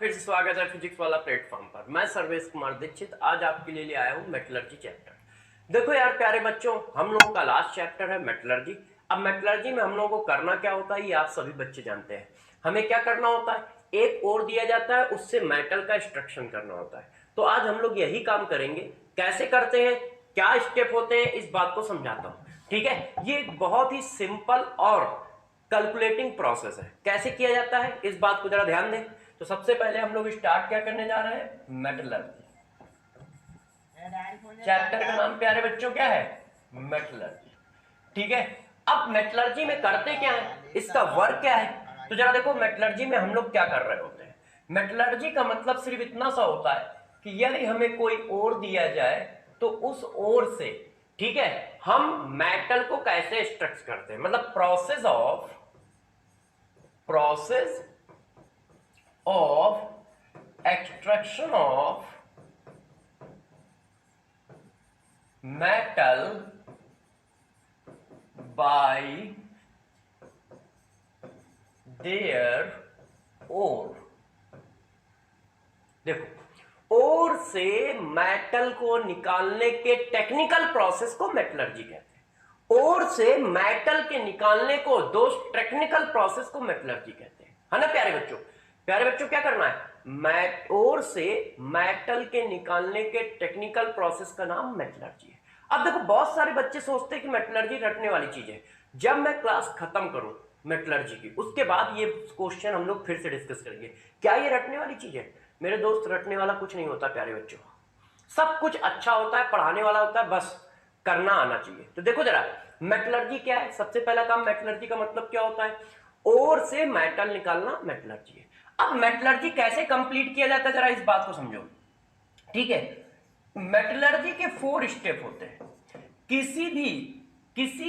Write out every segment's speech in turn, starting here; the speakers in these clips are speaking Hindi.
फिर से स्वागत है फिजिक्स वाला प्लेटफॉर्म पर। मैं सर्वेश कुमार दीक्षित आज आपके लिए आया हूँ मेटलर्जी चैप्टर। देखो यार प्यारे बच्चों, हम लोगों का लास्ट चैप्टर है मेटलर्जी। अब मेटलर्जी में हम लोगों को करना क्या होता है ये आप सभी बच्चे जानते हैं। हमें क्या करना होता है, एक ओर दिया जाता है, उससे मेटल का एक्सट्रैक्शन करना होता है। तो आज हम लोग यही काम करेंगे। कैसे करते हैं, क्या स्टेप होते हैं, इस बात को समझाता हूँ। ठीक है, ये बहुत ही सिंपल और कैलकुलेटिंग प्रोसेस है। कैसे किया जाता है इस बात को जरा ध्यान दें। तो सबसे पहले हम लोग स्टार्ट क्या करने जा रहे हैं, मेटलर्जी। चैप्टर का नाम प्यारे बच्चों क्या है, मेटलर्जी। ठीक है, अब मेटलर्जी में करते क्या है, इसका वर्क क्या है। तो जरा देखो मेटलर्जी में हम लोग क्या कर रहे होते हैं। मेटलर्जी का मतलब सिर्फ इतना सा होता है कि यदि हमें कोई ओर दिया जाए तो उस ओर से, ठीक है, हम मेटल को कैसे एक्सट्रैक्ट करते हैं, मतलब process of extraction of metal by their ore। देखो, ओर से मेटल को निकालने के टेक्निकल प्रोसेस को मेटलर्जी कहते हैं। ओर से मेटल के निकालने को दो टेक्निकल प्रोसेस को मेटलर्जी कहते हैं, है ना प्यारे बच्चों। प्यारे बच्चों क्या करना है, ओर से मेटल के निकालने के टेक्निकल प्रोसेस का नाम मेटलर्जी है। अब देखो बहुत सारे बच्चे सोचते हैं कि मेटलर्जी रटने वाली चीज है। जब मैं क्लास खत्म करूं मेटलर्जी की, उसके बाद ये क्वेश्चन हम लोग फिर से डिस्कस करेंगे, क्या ये रटने वाली चीज है। मेरे दोस्त, रटने वाला कुछ नहीं होता प्यारे बच्चों। सब कुछ अच्छा होता है, पढ़ाने वाला होता है, बस करना आना चाहिए। तो देखो जरा मेटलर्जी क्या है। सबसे पहला काम, मेटलर्जी का मतलब क्या होता है, ओर से मेटल निकालना मेटलर्जी है। अब मेटलर्जी कैसे कंप्लीट किया जाता है जरा इस बात को समझो। ठीक है, मेटलर्जी के 4 स्टेप होते हैं। किसी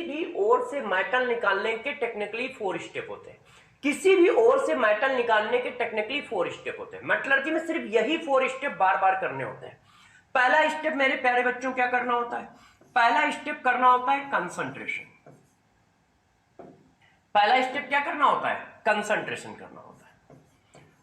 भी ओर से मेटल निकालने के टेक्निकली 4 स्टेप होते हैं। किसी भी ओर से मेटल निकालने के टेक्निकली 4 स्टेप होते हैं। मेटलर्जी में सिर्फ यही 4 स्टेप बार बार करने होते हैं। पहला स्टेप मेरे प्यारे बच्चों क्या करना होता है, पहला स्टेप करना होता है कंसंट्रेशन। पहला स्टेप क्या करना होता है, कंसंट्रेशन करना होता है।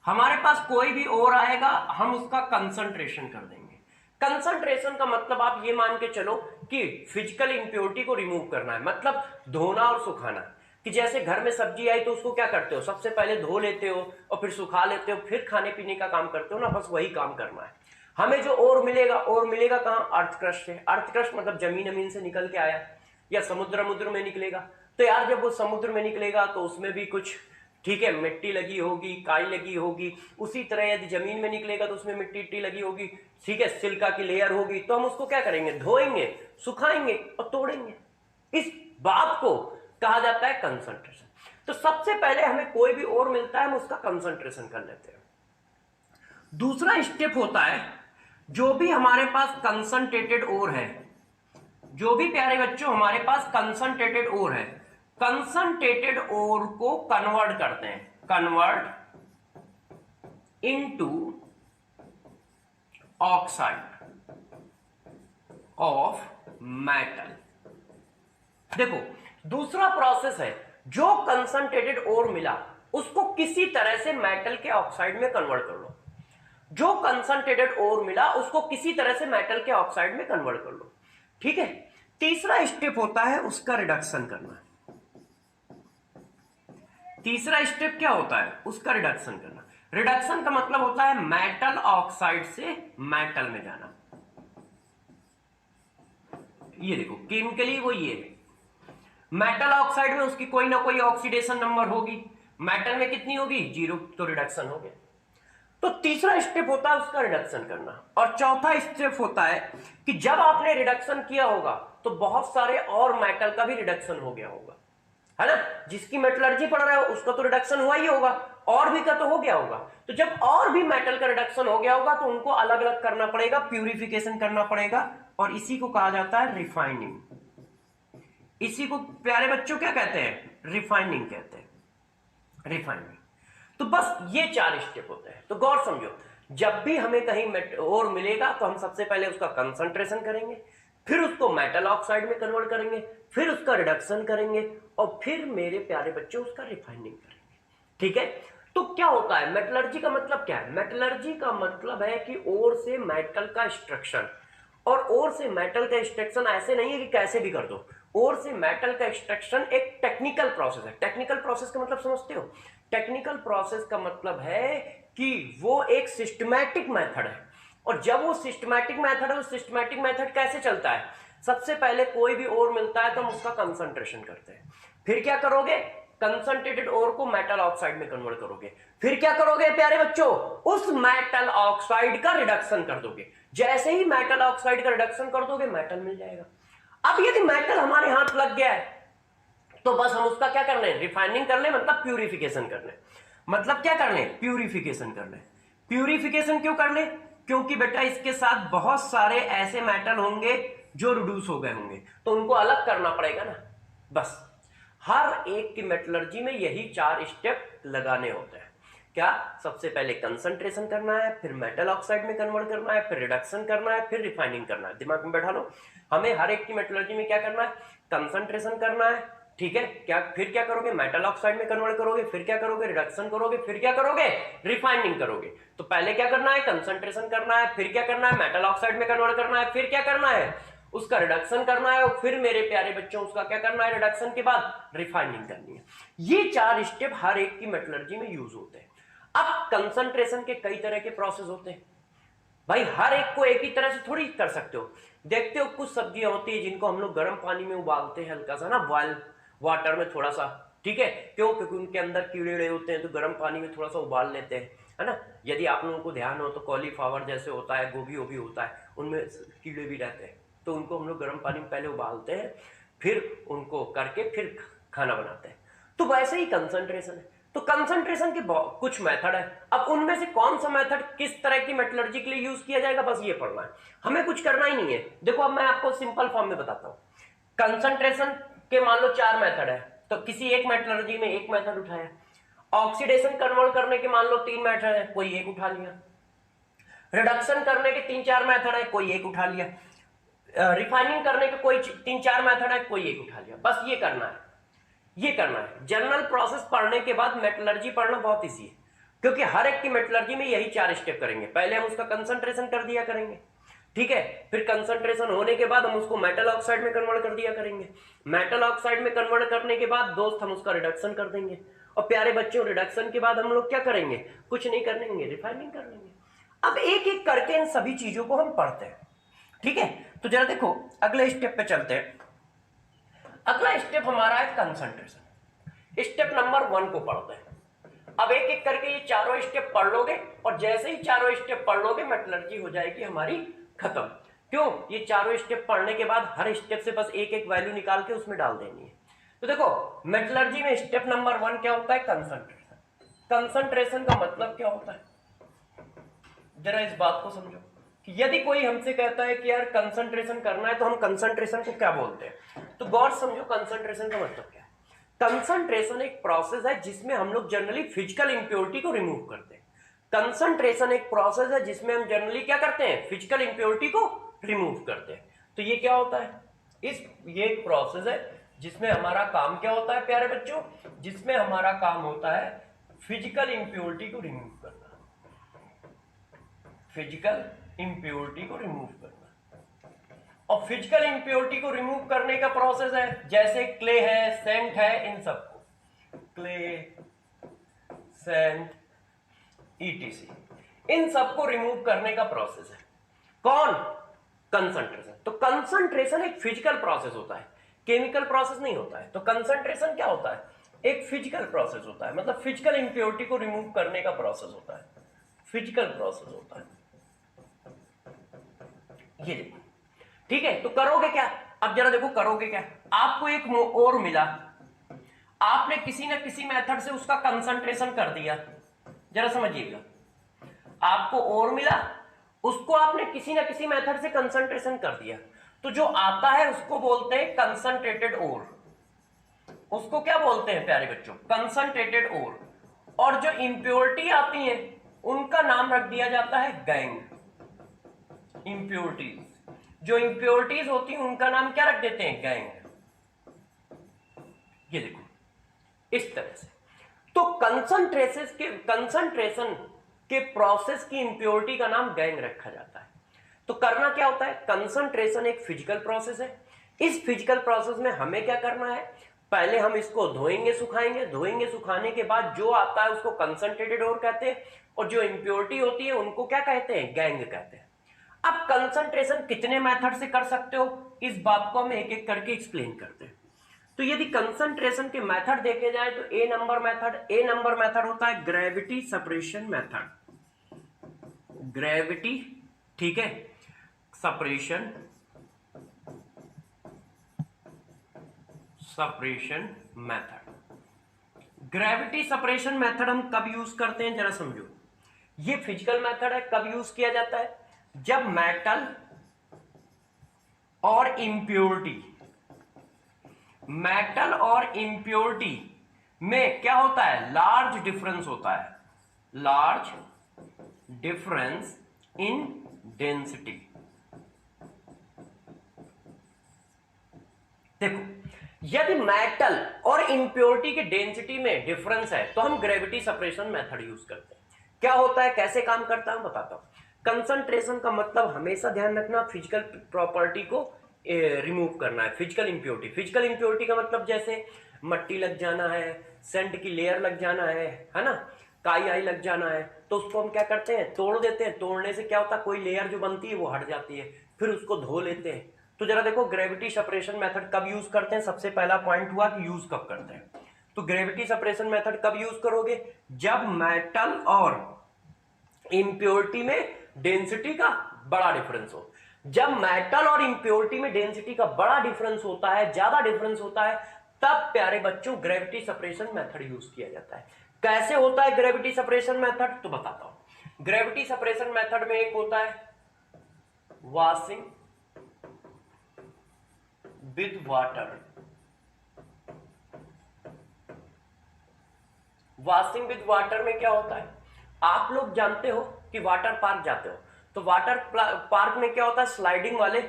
हमारे पास कोई भी ओर आएगा, हम उसका कंसंट्रेशन कर देंगे। कंसंट्रेशन का मतलब आप ये मान के चलो कि फिजिकल इंप्योरिटी को रिमूव करना है, मतलब धोना और सुखाना। कि जैसे घर में सब्जी आई तो उसको क्या करते हो, सबसे पहले धो लेते हो और फिर सुखा लेते हो, फिर खाने पीने का काम करते हो ना, बस वही काम करना है। हमें जो ओर मिलेगा कहां, अर्थ क्रस्ट से। अर्थ क्रस्ट मतलब जमीन से निकल के आया, या समुद्र में निकलेगा। तो यार जब वो समुद्र में निकलेगा तो उसमें भी कुछ, ठीक है, मिट्टी लगी होगी, काई लगी होगी। उसी तरह यदि जमीन में निकलेगा तो उसमें मिट्टी लगी होगी, ठीक है, सिलिका की लेयर होगी। तो हम उसको क्या करेंगे, धोएंगे, सुखाएंगे और तोड़ेंगे। इस बात को कहा जाता है कंसंट्रेशन। तो सबसे पहले हमें कोई भी ओर मिलता है, हम उसका कंसंट्रेशन कर लेते हैं। दूसरा स्टेप होता है, जो भी हमारे पास कंसंट्रेटेड ओर है, जो भी प्यारे बच्चों हमारे पास कंसंट्रेटेड ओर है, कंसंट्रेटेड ओर को कन्वर्ट करते हैं, convert into oxide of metal. देखो दूसरा प्रोसेस है, जो कंसंट्रेटेड ओर मिला उसको किसी तरह से मेटल के ऑक्साइड में कन्वर्ट कर लो। जो कंसंट्रेटेड ओर मिला उसको किसी तरह से मेटल के ऑक्साइड में कन्वर्ट कर लो। ठीक है, तीसरा स्टेप होता है उसका रिडक्शन करना। तीसरा स्टेप क्या होता है, उसका रिडक्शन करना। रिडक्शन का मतलब होता है मेटल ऑक्साइड से मेटल में जाना। ये देखो केमिकली वो ये है, मेटल ऑक्साइड में उसकी कोई ना कोई ऑक्सीडेशन नंबर होगी, मेटल में कितनी होगी, 0, तो रिडक्शन हो गया। तो तीसरा स्टेप होता है उसका रिडक्शन करना। और चौथा स्टेप होता है कि जब आपने रिडक्शन किया होगा तो बहुत सारे और मेटल का भी रिडक्शन हो गया होगा, है ना। जिसकी मेटलर्जी पढ़ रहे हो उसका तो रिडक्शन हुआ ही होगा, और भी का तो हो गया होगा। तो जब और भी मेटल का रिडक्शन हो गया होगा तो उनको अलग अलग करना पड़ेगा, प्यूरिफिकेशन करना पड़ेगा, और इसी को कहा जाता है रिफाइनिंग। इसी को प्यारे बच्चों क्या कहते हैं, रिफाइनिंग कहते हैं, रिफाइनिंग। तो बस ये 4 स्टेप होते हैं। तो गौर समझो, जब भी हमें कहीं ओर मिलेगा तो हम सबसे पहले उसका कंसंट्रेशन करेंगे, फिर उसको मेटल ऑक्साइड में कन्वर्ट करेंगे, फिर उसका रिडक्शन करेंगे, और फिर मेरे प्यारे बच्चों उसका रिफाइनिंग करेंगे। ठीक है, तो क्या होता है मेटलर्जी का मतलब क्या है? मेटलर्जी का मतलब है कि ओर से मेटल का एक्सट्रैक्शन। और ओर से मेटल का एक्सट्रैक्शन ऐसे नहीं है कि कैसे भी कर दो। ओर से मेटल का एक्सट्रैक्शन एक टेक्निकल प्रोसेस है। टेक्निकल प्रोसेस का मतलब समझते हो? टेक्निकल प्रोसेस का मतलब है कि वो एक सिस्टमैटिक मेथड है। और जब वो सिस्टमैटिक मेथड है, वो सिस्टमैटिक मेथड कैसे चलता है? सबसे पहले कोई भी ओर मिलता है तो हम उसका कंसंट्रेशन करते हैं। फिर क्या करोगे? कंसंट्रेटेड ओर को मेटल ऑक्साइड में कन्वर्ट करोगे। फिर क्या करोगे प्यारे बच्चों? उस मेटल ऑक्साइड का रिडक्शन कर दोगे। जैसे ही मेटल ऑक्साइड का रिडक्शन कर दोगे, मेटल मिल जाएगा। अब यदि मेटल हमारे हाथ लग गया है तो बस हम उसका क्या कर लें? रिफाइनिंग कर लें, मतलब प्यूरिफिकेशन कर लें। मतलब क्या कर लें? प्यूरिफिकेशन कर लें। प्यूरिफिकेशन क्यों कर लें? क्योंकि बेटा इसके साथ बहुत सारे ऐसे मेटल होंगे जो रिड्यूस हो गए होंगे, तो उनको अलग करना पड़ेगा ना। बस हर एक की मेटलर्जी में यही 4 स्टेप लगाने होते हैं। क्या? सबसे पहले कंसंट्रेशन करना है, फिर मेटल ऑक्साइड में कन्वर्ट करना है, फिर रिडक्शन करना है, फिर रिफाइनिंग करना है। दिमाग में बैठा लो, हमें हर एक की मेटलर्जी में क्या करना है? कंसंट्रेशन करना है, ठीक है। क्या फिर क्या करोगे? मेटल ऑक्साइड में कन्वर्ट करोगे, फिर क्या करोगे? रिडक्शन करोगे, फिर क्या करोगे? रिफाइनिंग करोगे। तो पहले क्या करना है? कंसंट्रेशन करना है, फिर क्या करना है? मेटल ऑक्साइड में कन्वर्ट करना है, फिर क्या करना है? उसका रिडक्शन करना है, और फिर मेरे प्यारे बच्चों उसका क्या करना है? रिडक्शन के बाद रिफाइनिंग करनी है। ये 4 स्टेप हर एक की मेटलर्जी में यूज होते हैं। अब कंसंट्रेशन के कई तरह के प्रोसेस होते हैं भाई, हर एक को एक ही तरह से थोड़ी कर सकते हो। देखते हो कुछ सब्जियां होती है जिनको हम लोग गर्म पानी में उबालते हैं, हल्का सा ना, बॉयल वाटर में थोड़ा सा, ठीक है। क्यों? क्योंकि उनके अंदर कीड़े होते हैं, तो गर्म पानी में थोड़ा सा उबाल लेते हैं, है ना। यदि आप लोगों को ध्यान हो तो कॉलीफ्लावर जैसे होता है, गोभी वोभी होता है, उनमें कीड़े भी रहते हैं, तो उनको हम लोग गर्म पानी में पहले उबालते हैं, फिर उनको करके फिर खाना बनाते हैं। तो वैसे ही कंसंट्रेशन है। तो कंसंट्रेशन के कुछ मेथड है। अब उनमें से कौन सा मेथड किस तरह की मेटलर्जी के लिए यूज किया जाएगा, बस ये पढ़ना है, हमें कुछ करना ही नहीं है। देखो अब मैं आपको सिंपल फॉर्म में बताता हूं। कंसंट्रेशन के मान लो 4 मेथड है, तो किसी एक मेटलर्जी में एक मेथड उठाया। ऑक्सीडेशन कन्वर्ट करने के मान लो 3 मेथड है, कोई एक उठा लिया। रिडक्शन करने के 3-4 मेथड है, कोई एक उठा लिया। रिफाइनिंग करने के कोई 3-4 मेथड है, कोई एक उठा लिया। बस ये करना है, ये करना है। जनरल प्रोसेस पढ़ने के बाद मेटलर्जी पढ़ना बहुत इजी है, क्योंकि हर एक की मेटलर्जी में यही 4 स्टेप करेंगे। पहले हम उसका कंसंट्रेशन कर दिया करेंगे, ठीक है। फिर कंसंट्रेशन होने के बाद हम उसको मेटल ऑक्साइड में कन्वर्ट कर दिया करेंगे। मेटल ऑक्साइड में कन्वर्ट करने के बाद दोस्त हम उसका रिडक्शन कर देंगे। और प्यारे बच्चों, रिडक्शन के बाद हम लोग क्या करेंगे? कुछ नहीं करेंगे, रिफाइनिंग कर लेंगे। अब एक एक करके इन सभी चीजों को हम पढ़ते हैं, ठीक है। तो जरा देखो, अगले स्टेप पे चलते हैं। अगला स्टेप हमारा है कंसंट्रेशन। स्टेप नंबर 1 को पढ़ते हैं। अब एक एक करके ये चारों स्टेप पढ़ लोगे, और जैसे ही चारों स्टेप पढ़ लोगे, मेटलर्जी हो जाएगी हमारी खत्म। क्यों? ये चारों स्टेप पढ़ने के बाद हर स्टेप से बस एक एक वैल्यू निकाल के उसमें डाल देनी है। तो देखो, मेटलर्जी में स्टेप नंबर 1 क्या होता है? कंसंट्रेशन। कंसंट्रेशन का मतलब क्या होता है? जरा इस बात को समझो कि यदि कोई हमसे कहता है कि यार कंसंट्रेशन करना है, तो हम कंसंट्रेशन को क्या बोलते हैं? तो गौर समझो, कंसंट्रेशन का मतलब क्या है। कंसंट्रेशन एक प्रोसेस है जिसमें हम लोग जनरली फिजिकल इंप्योरिटी को रिमूव करते हैं। कंसंट्रेशन एक प्रोसेस है जिसमें हम जनरली क्या करते हैं? फिजिकल इंप्योरिटी को रिमूव करते हैं। तो ये क्या होता है? ये एक प्रोसेस है जिसमें हमारा काम क्या होता है प्यारे बच्चों? जिसमें हमारा काम होता है फिजिकल इंप्योरिटी को रिमूव करना। फिजिकल इंप्योरिटी को रिमूव करना। और फिजिकल इंप्योरिटी को रिमूव करने का प्रोसेस है, जैसे क्ले है, सेंट है, इन सबको क्ले, सेंट, ईटीसी, इन सबको रिमूव करने का प्रोसेस है। कौन? कंसंट्रेशन। तो कंसंट्रेशन एक फिजिकल प्रोसेस होता है, केमिकल प्रोसेस नहीं होता है। तो कंसंट्रेशन क्या होता है? एक फिजिकल प्रोसेस होता है, मतलब फिजिकल इंप्योरिटी को रिमूव करने का प्रोसेस होता है, फिजिकल प्रोसेस होता है। ये देखो, ठीक है। तो करोगे क्या? अब जरा देखो करोगे क्या। आपको एक और मिला, आपने किसी ना किसी मेथड से उसका कंसंट्रेशन कर दिया। जरा समझिएगा, आपको और मिला, उसको आपने किसी ना किसी मेथड से कंसंट्रेशन कर दिया, तो जो आता है उसको बोलते हैं कंसंट्रेटेड ओर। उसको क्या बोलते हैं प्यारे बच्चों? Concentrated ore. और जो इंप्योरिटी आती है उनका नाम रख दिया जाता है गैंग। इंप्योरिटीज, जो इंप्योरिटीज होती है उनका नाम क्या रख देते हैं? गैंग। ये देखो इस तरह से। तो कंसंट्रेशन के प्रोसेस की इंप्योरिटी का नाम गैंग रखा जाता है। तो करना क्या होता है, कंसंट्रेशन एक फिजिकल प्रोसेस है। इस फिजिकल प्रोसेस में हमें क्या करना है, पहले हम इसको धोएंगे सुखाएंगे, धोएंगे सुखाने के बाद जो आता है उसको कंसंट्रेटेड और कहते हैं, और जो इंप्योरिटी होती है उनको क्या कहते हैं, गैंग कहते हैं। अब कंसंट्रेशन कितने मेथड से कर सकते हो, इस बात को हम एक एक करके एक्सप्लेन करते हैं। तो यदि कंसंट्रेशन के मेथड देखे जाए तो ए नंबर मेथड होता है ग्रेविटी सेपरेशन मेथड, ग्रेविटी, ठीक है, separation method. Gravity separation method हम कब यूज करते हैं जरा समझो। ये फिजिकल मेथड है, कब यूज किया जाता है, जब मेटल और इंप्योरिटी में क्या होता है, लार्ज डिफरेंस होता है, लार्ज डिफरेंस इन डेंसिटी। देखो, यदि मेटल और इंप्योरिटी की डेंसिटी में डिफरेंस है तो हम ग्रेविटी सेपरेशन मेथड यूज करते हैं। क्या होता है, कैसे काम करता है, बताता हूं। कंसंट्रेशन का मतलब हमेशा ध्यान रखना, फिजिकल प्रॉपर्टी को रिमूव करना है। फिजिकल इंप्योरिटी का मतलब जैसे मट्टी लग जाना है, सेंट की लेयर लग जाना है ना, काई आई लग जाना है, तो उसको हम क्या करते हैं, तोड़ देते हैं। तोड़ने से क्या होता है, कोई लेयर जो बनती है वो हट जाती है, फिर उसको धो लेते हैं। तो जरा देखो, ग्रेविटी सेपरेशन मेथड कब यूज करते हैं, सबसे पहला पॉइंट हुआ कि यूज कब करते हैं। तो ग्रेविटी सेपरेशन मेथड कब यूज करोगे, जब मेटल और इंप्योरिटी में डेंसिटी का बड़ा डिफरेंस हो। जब मेटल और इंप्योरिटी में डेंसिटी का बड़ा डिफरेंस होता है, ज्यादा डिफरेंस होता है, तब प्यारे बच्चों ग्रेविटी सेपरेशन मेथड यूज किया जाता है। कैसे होता है ग्रेविटी सेपरेशन मेथड, तो बताता हूं। ग्रेविटी सेपरेशन मेथड में एक होता है washing with water. Washing with water में क्या होता है, आप लोग जानते हो कि वाटर पार्क जाते हो, तो वाटर पार्क में क्या होता है, स्लाइडिंग वाले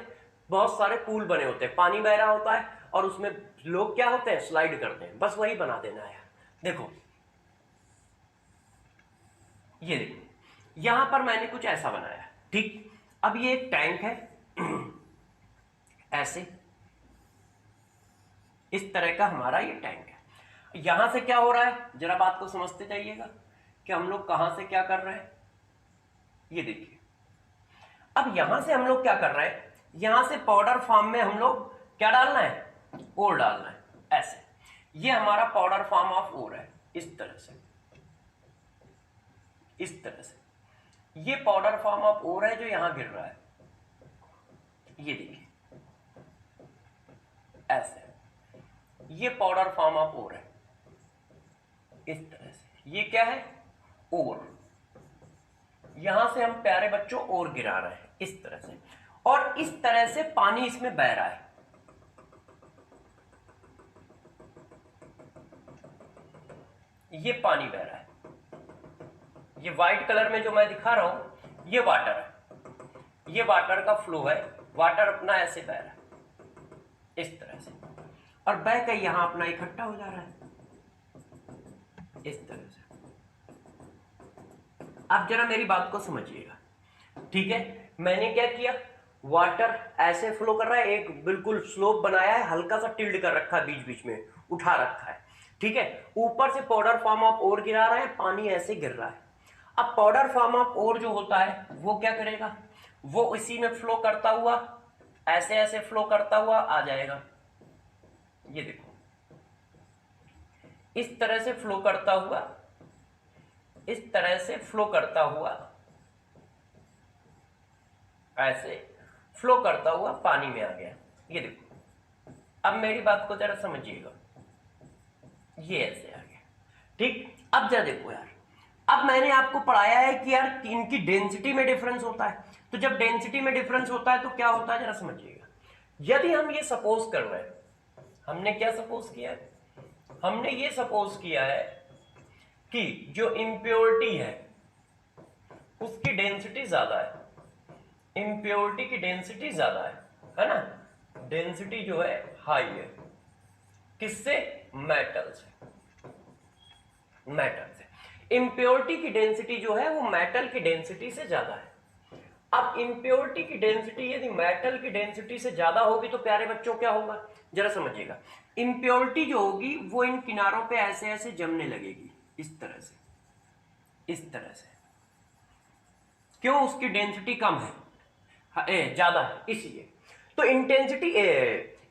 बहुत सारे पूल बने होते हैं, पानी बह रहा होता है और उसमें लोग क्या होते हैं, स्लाइड करते हैं। बस वही बना देना है। देखो, ये देखो, यहां पर मैंने कुछ ऐसा बनाया, ठीक। अब ये एक टैंक है ऐसे, इस तरह का हमारा ये टैंक है। यहां से क्या हो रहा है, जरा बात को समझते जाइएगा कि हम लोग कहां से क्या कर रहे हैं। ये देखिए, अब यहां से हम लोग क्या कर रहे हैं, यहां से पाउडर फॉर्म में हम लोग क्या डालना है, ओर डालना है, ऐसे। ये हमारा पाउडर फॉर्म ऑफ ओर है, इस तरह से, इस तरह से। ये पाउडर फॉर्म ऑफ ओर है जो यहां गिर रहा है, ये देखिए ऐसे। ये पाउडर फॉर्म ऑफ ओर है, इस तरह से। ये क्या है, ओर। यहां से हम प्यारे बच्चों ओर गिरा रहे हैं, इस तरह से, और इस तरह से पानी इसमें बह रहा है। ये पानी बह रहा है, ये व्हाइट कलर में जो मैं दिखा रहा हूं ये वाटर है, ये वाटर का फ्लो है। वाटर अपना ऐसे बह रहा है, इस तरह से, और बह कर यहां अपना इकट्ठा हो जा रहा है, इस तरह से। आप जरा मेरी बात को समझिएगा, ठीक है। मैंने क्या किया, वाटर ऐसे फ्लो कर रहा है, एक बिल्कुल स्लोप बनाया है, हल्का सा टिल्ड कर रखा है, बीच बीच में उठा रखा है, ठीक है। ऊपर से पाउडर फॉर्म ऑफ ओर गिरा रहा है, पानी ऐसे गिर रहा है। अब पाउडर फॉर्म ऑफ ओर जो होता है वो क्या करेगा, वो इसी में फ्लो करता हुआ ऐसे ऐसे फ्लो करता हुआ आ जाएगा। ये देखो, इस तरह से फ्लो करता हुआ, इस तरह से फ्लो करता हुआ, ऐसे फ्लो करता हुआ पानी में आ गया। ये देखो, अब मेरी बात को जरा समझिएगा, ये ऐसे आ गया, ठीक। अब जरा देखो यार, अब मैंने आपको पढ़ाया है कि यार इनकी डेंसिटी में डिफरेंस होता है, तो जब डेंसिटी में डिफरेंस होता है तो क्या होता है जरा समझिएगा। यदि हम ये सपोज कर रहे हैं, हमने क्या सपोज किया है, हमने ये सपोज किया है कि जो इंप्योरिटी है उसकी डेंसिटी ज्यादा है, इंप्योरिटी की डेंसिटी ज्यादा है ना, डेंसिटी जो है हाई है, किससे, मेटल से। मेटल से। इम्प्योरिटी की डेंसिटी जो है वो मेटल की डेंसिटी से ज्यादा है। अब इम्प्योरिटी की डेंसिटी यदि मेटल की डेंसिटी से ज्यादा होगी तो प्यारे बच्चों क्या होगा, जरा समझिएगा। इम्प्योरिटी जो होगी वो इन किनारों पे ऐसे ऐसे जमने लगेगी, इस तरह से, इस तरह से। क्यों? उसकी डेंसिटी कम है, ज्यादा है, इसलिए। तो इंटेंसिटी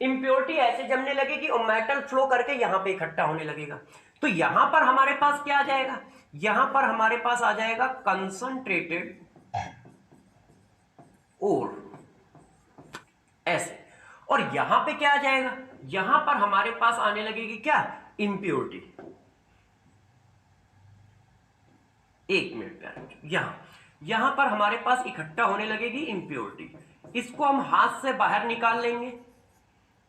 इम्प्योरिटी ऐसे जमने लगेगी और मेटल फ्लो करके यहां पे इकट्ठा होने लगेगा। तो यहां पर हमारे पास क्या आ जाएगा, यहां पर हमारे पास आ जाएगा कंसंट्रेटेड ओर, ऐसे। और यहां पे क्या आ जाएगा, यहां पर हमारे पास आने लगेगी क्या, इम्प्योरिटी। एक मिनट प्यारे, यहां पर हमारे पास इकट्ठा होने लगेगी इम्प्योरिटी। इसको हम हाथ से बाहर निकाल लेंगे।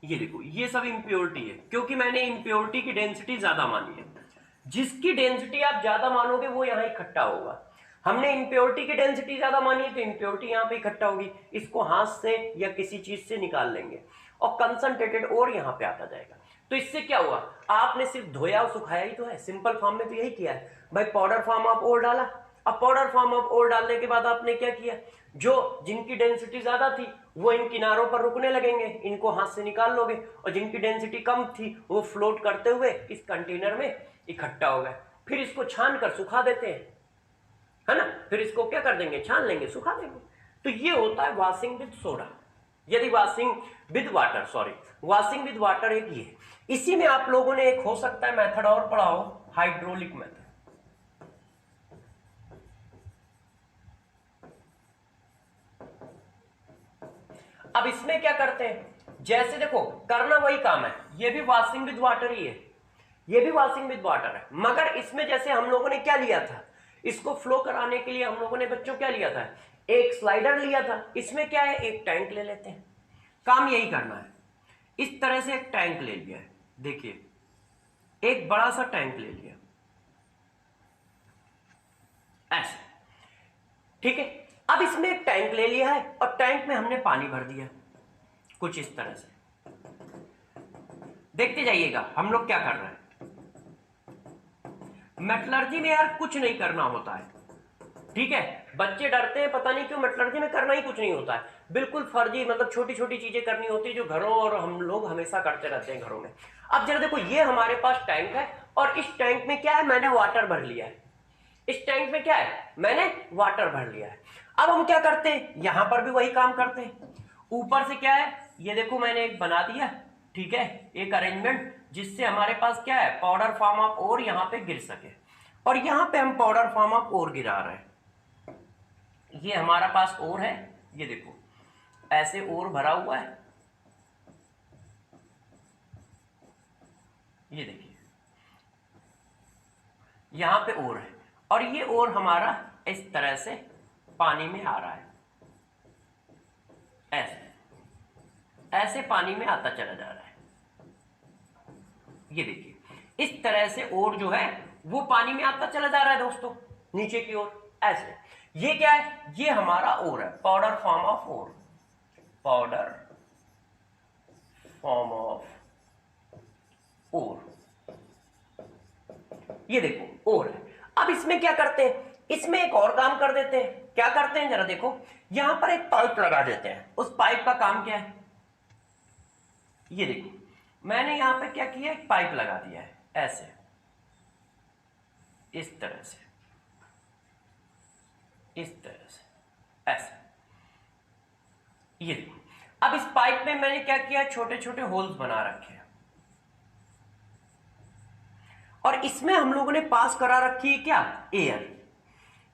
ये देखो, ये सब इम्प्योरिटी है, क्योंकि मैंने इम्प्योरिटी की डेंसिटी ज्यादा मानी है। जिसकी डेंसिटी आप ज्यादा मानोगे वो यहां इकट्ठा होगा। हमने इम्प्योरिटी की डेंसिटी ज्यादा मानी है तो इम्प्योरिटी यहां पे इकट्ठा होगी। इसको हाथ से या किसी चीज से निकाल लेंगे और कंसंट्रेटेड और यहां पे आता जाएगा। तो इससे क्या हुआ, आपने सिर्फ धोया और सुखाया ही तो है, सिंपल फॉर्म में तो यही किया है भाई। पाउडर फॉर्म आप और डाला, अब पाउडर फॉर्म ऑफ ओर डालने के बाद आपने क्या किया, जो जिनकी डेंसिटी ज्यादा थी वो इन किनारों पर रुकने लगेंगे, इनको हाथ से निकाल लोगे, और जिनकी डेंसिटी कम थी वो फ्लोट करते हुए इस कंटेनर में इकट्ठा हो गए। फिर इसको छान कर सुखा देते हैं, है ना, फिर इसको क्या कर देंगे, छान लेंगे, सुखा देंगे। तो ये होता है वॉशिंग विद सोडा, यदि washing with water, sorry washing with water एक ये है। इसी में आप लोगों ने एक हो सकता है मेथड और पढ़ा हो, हाइड्रोलिक मेथड। अब इसमें क्या करते हैं, जैसे देखो करना वही काम है, ये भी वॉशिंग विद वाटर ही है, ये भी वॉशिंग विद वाटर है, मगर इसमें जैसे हम लोगों ने क्या लिया था, इसको फ्लो कराने के लिए हम लोगों ने बच्चों क्या लिया था, एक स्लाइडर लिया था। इसमें क्या है, एक टैंक ले लेते हैं, काम यही करना है। इस तरह से एक टैंक ले लिया है, देखिए एक बड़ा सा टैंक ले लिया ऐसे, ठीक है। अब इसमें एक टैंक ले लिया है और टैंक में हमने पानी भर दिया कुछ इस तरह से। देखते जाइएगा हम लोग क्या कर रहे हैं। मेटलर्जी में यार कुछ नहीं करना होता है, ठीक है। बच्चे डरते हैं, पता नहीं क्यों, मेटलर्जी में करना ही कुछ नहीं होता है, बिल्कुल फर्जी, मतलब छोटी छोटी चीजें करनी होती है जो घरों और हम लोग हमेशा करते रहते हैं घरों में। अब जरा देखो, ये हमारे पास टैंक है और इस टैंक में क्या है, मैंने वाटर भर लिया है। इस टैंक में क्या है, मैंने वाटर भर लिया है। अब हम क्या करते हैं, यहां पर भी वही काम करते हैं। ऊपर से क्या है, ये देखो मैंने एक बना दिया, ठीक है, एक अरेंजमेंट, जिससे हमारे पास क्या है, पाउडर फॉर्म ऑफ ओर यहां पे गिर सके। और यहां पे हम पाउडर फॉर्म ऑफ ओर गिरा रहे हैं। ये हमारा पास ओर है, ये देखो ऐसे ओर भरा हुआ है, ये देखिए यहां पे ओर है, और ये ओर हमारा इस तरह से पानी में आ रहा है, ऐसे ऐसे पानी में आता चला जा रहा है। ये देखिए इस तरह से ओर जो है वो पानी में आता चला जा रहा है दोस्तों, नीचे की ओर ऐसे। ये क्या है, ये हमारा ओर है, powder form of ore, powder form of ore, ये देखो ओर है। अब इसमें क्या करते हैं, इसमें एक और काम कर देते हैं। क्या करते हैं जरा देखो, यहां पर एक पाइप लगा देते हैं। उस पाइप का काम क्या है, ये देखो मैंने यहां पे क्या किया, एक पाइप लगा दिया है ऐसे, इस तरह से, इस तरह से ऐसे, ये देखो। अब इस पाइप में मैंने क्या किया, छोटे छोटे होल्स बना रखे हैं, और इसमें हम लोगों ने पास करा रखी है क्या, एयर।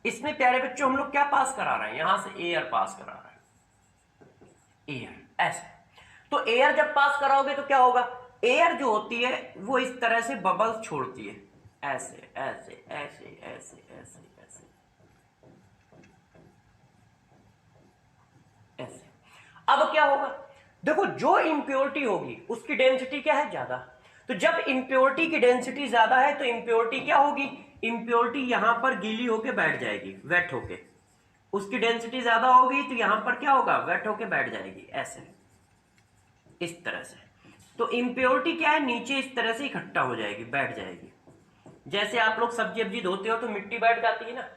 इसमें प्यारे बच्चों हम लोग क्या पास करा रहे हैं, यहां से एयर पास करा रहे हैं, एयर ऐसे। तो एयर जब पास कराओगे तो क्या होगा, एयर जो होती है वो इस तरह से बबल्स छोड़ती है, ऐसे ऐसे ऐसे ऐसे ऐसे ऐसे ऐसे। अब क्या होगा, देखो जो इंप्योरिटी होगी उसकी डेंसिटी क्या है, ज्यादा। तो जब इंप्योरिटी की डेंसिटी ज्यादा है तो इंप्योरिटी क्या होगी, इंप्योरिटी यहां पर गीली होके बैठ जाएगी, वेट होके। उसकी डेंसिटी ज्यादा होगी तो यहां पर क्या होगा, वेट होके बैठ जाएगी ऐसे, इस तरह से। तो इंप्योरिटी क्या है, नीचे इस तरह से इकट्ठा हो जाएगी, बैठ जाएगी। जैसे आप लोग सब्जी वब्जी धोते हो तो मिट्टी बैठ जाती है ना,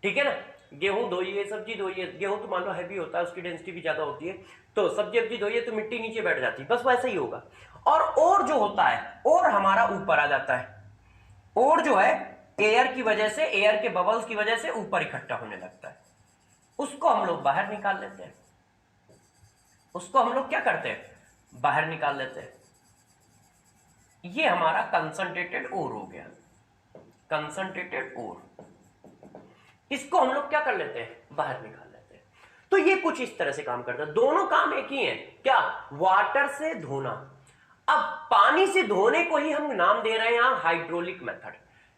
ठीक है ना, गेहूं धोइए, सब्जी धोइए, गेहूं तो मान लो हैवी होता है, उसकी डेंसिटी भी ज्यादा होती है, तो सब्जी वब्जी धोइए तो मिट्टी नीचे बैठ जाती है, बस वैसा ही होगा। और जो होता है, और हमारा ऊपर आ जाता है, और जो है एयर की वजह से, एयर के बबल्स की वजह से ऊपर इकट्ठा होने लगता है, उसको हम लोग बाहर निकाल लेते हैं। उसको हम लोग क्या करते हैं, बाहर निकाल लेते हैं। ये हमारा कंसंट्रेटेड ओर हो गया, कंसंट्रेटेड ओर। इसको हम लोग क्या कर लेते हैं, बाहर निकाल लेते हैं। तो ये कुछ इस तरह से काम करता है। दोनों काम एक ही है, क्या, वाटर से धोना। अब पानी से धोने को ही हम नाम दे रहे हैं यहां हाइड्रोलिक मेथड,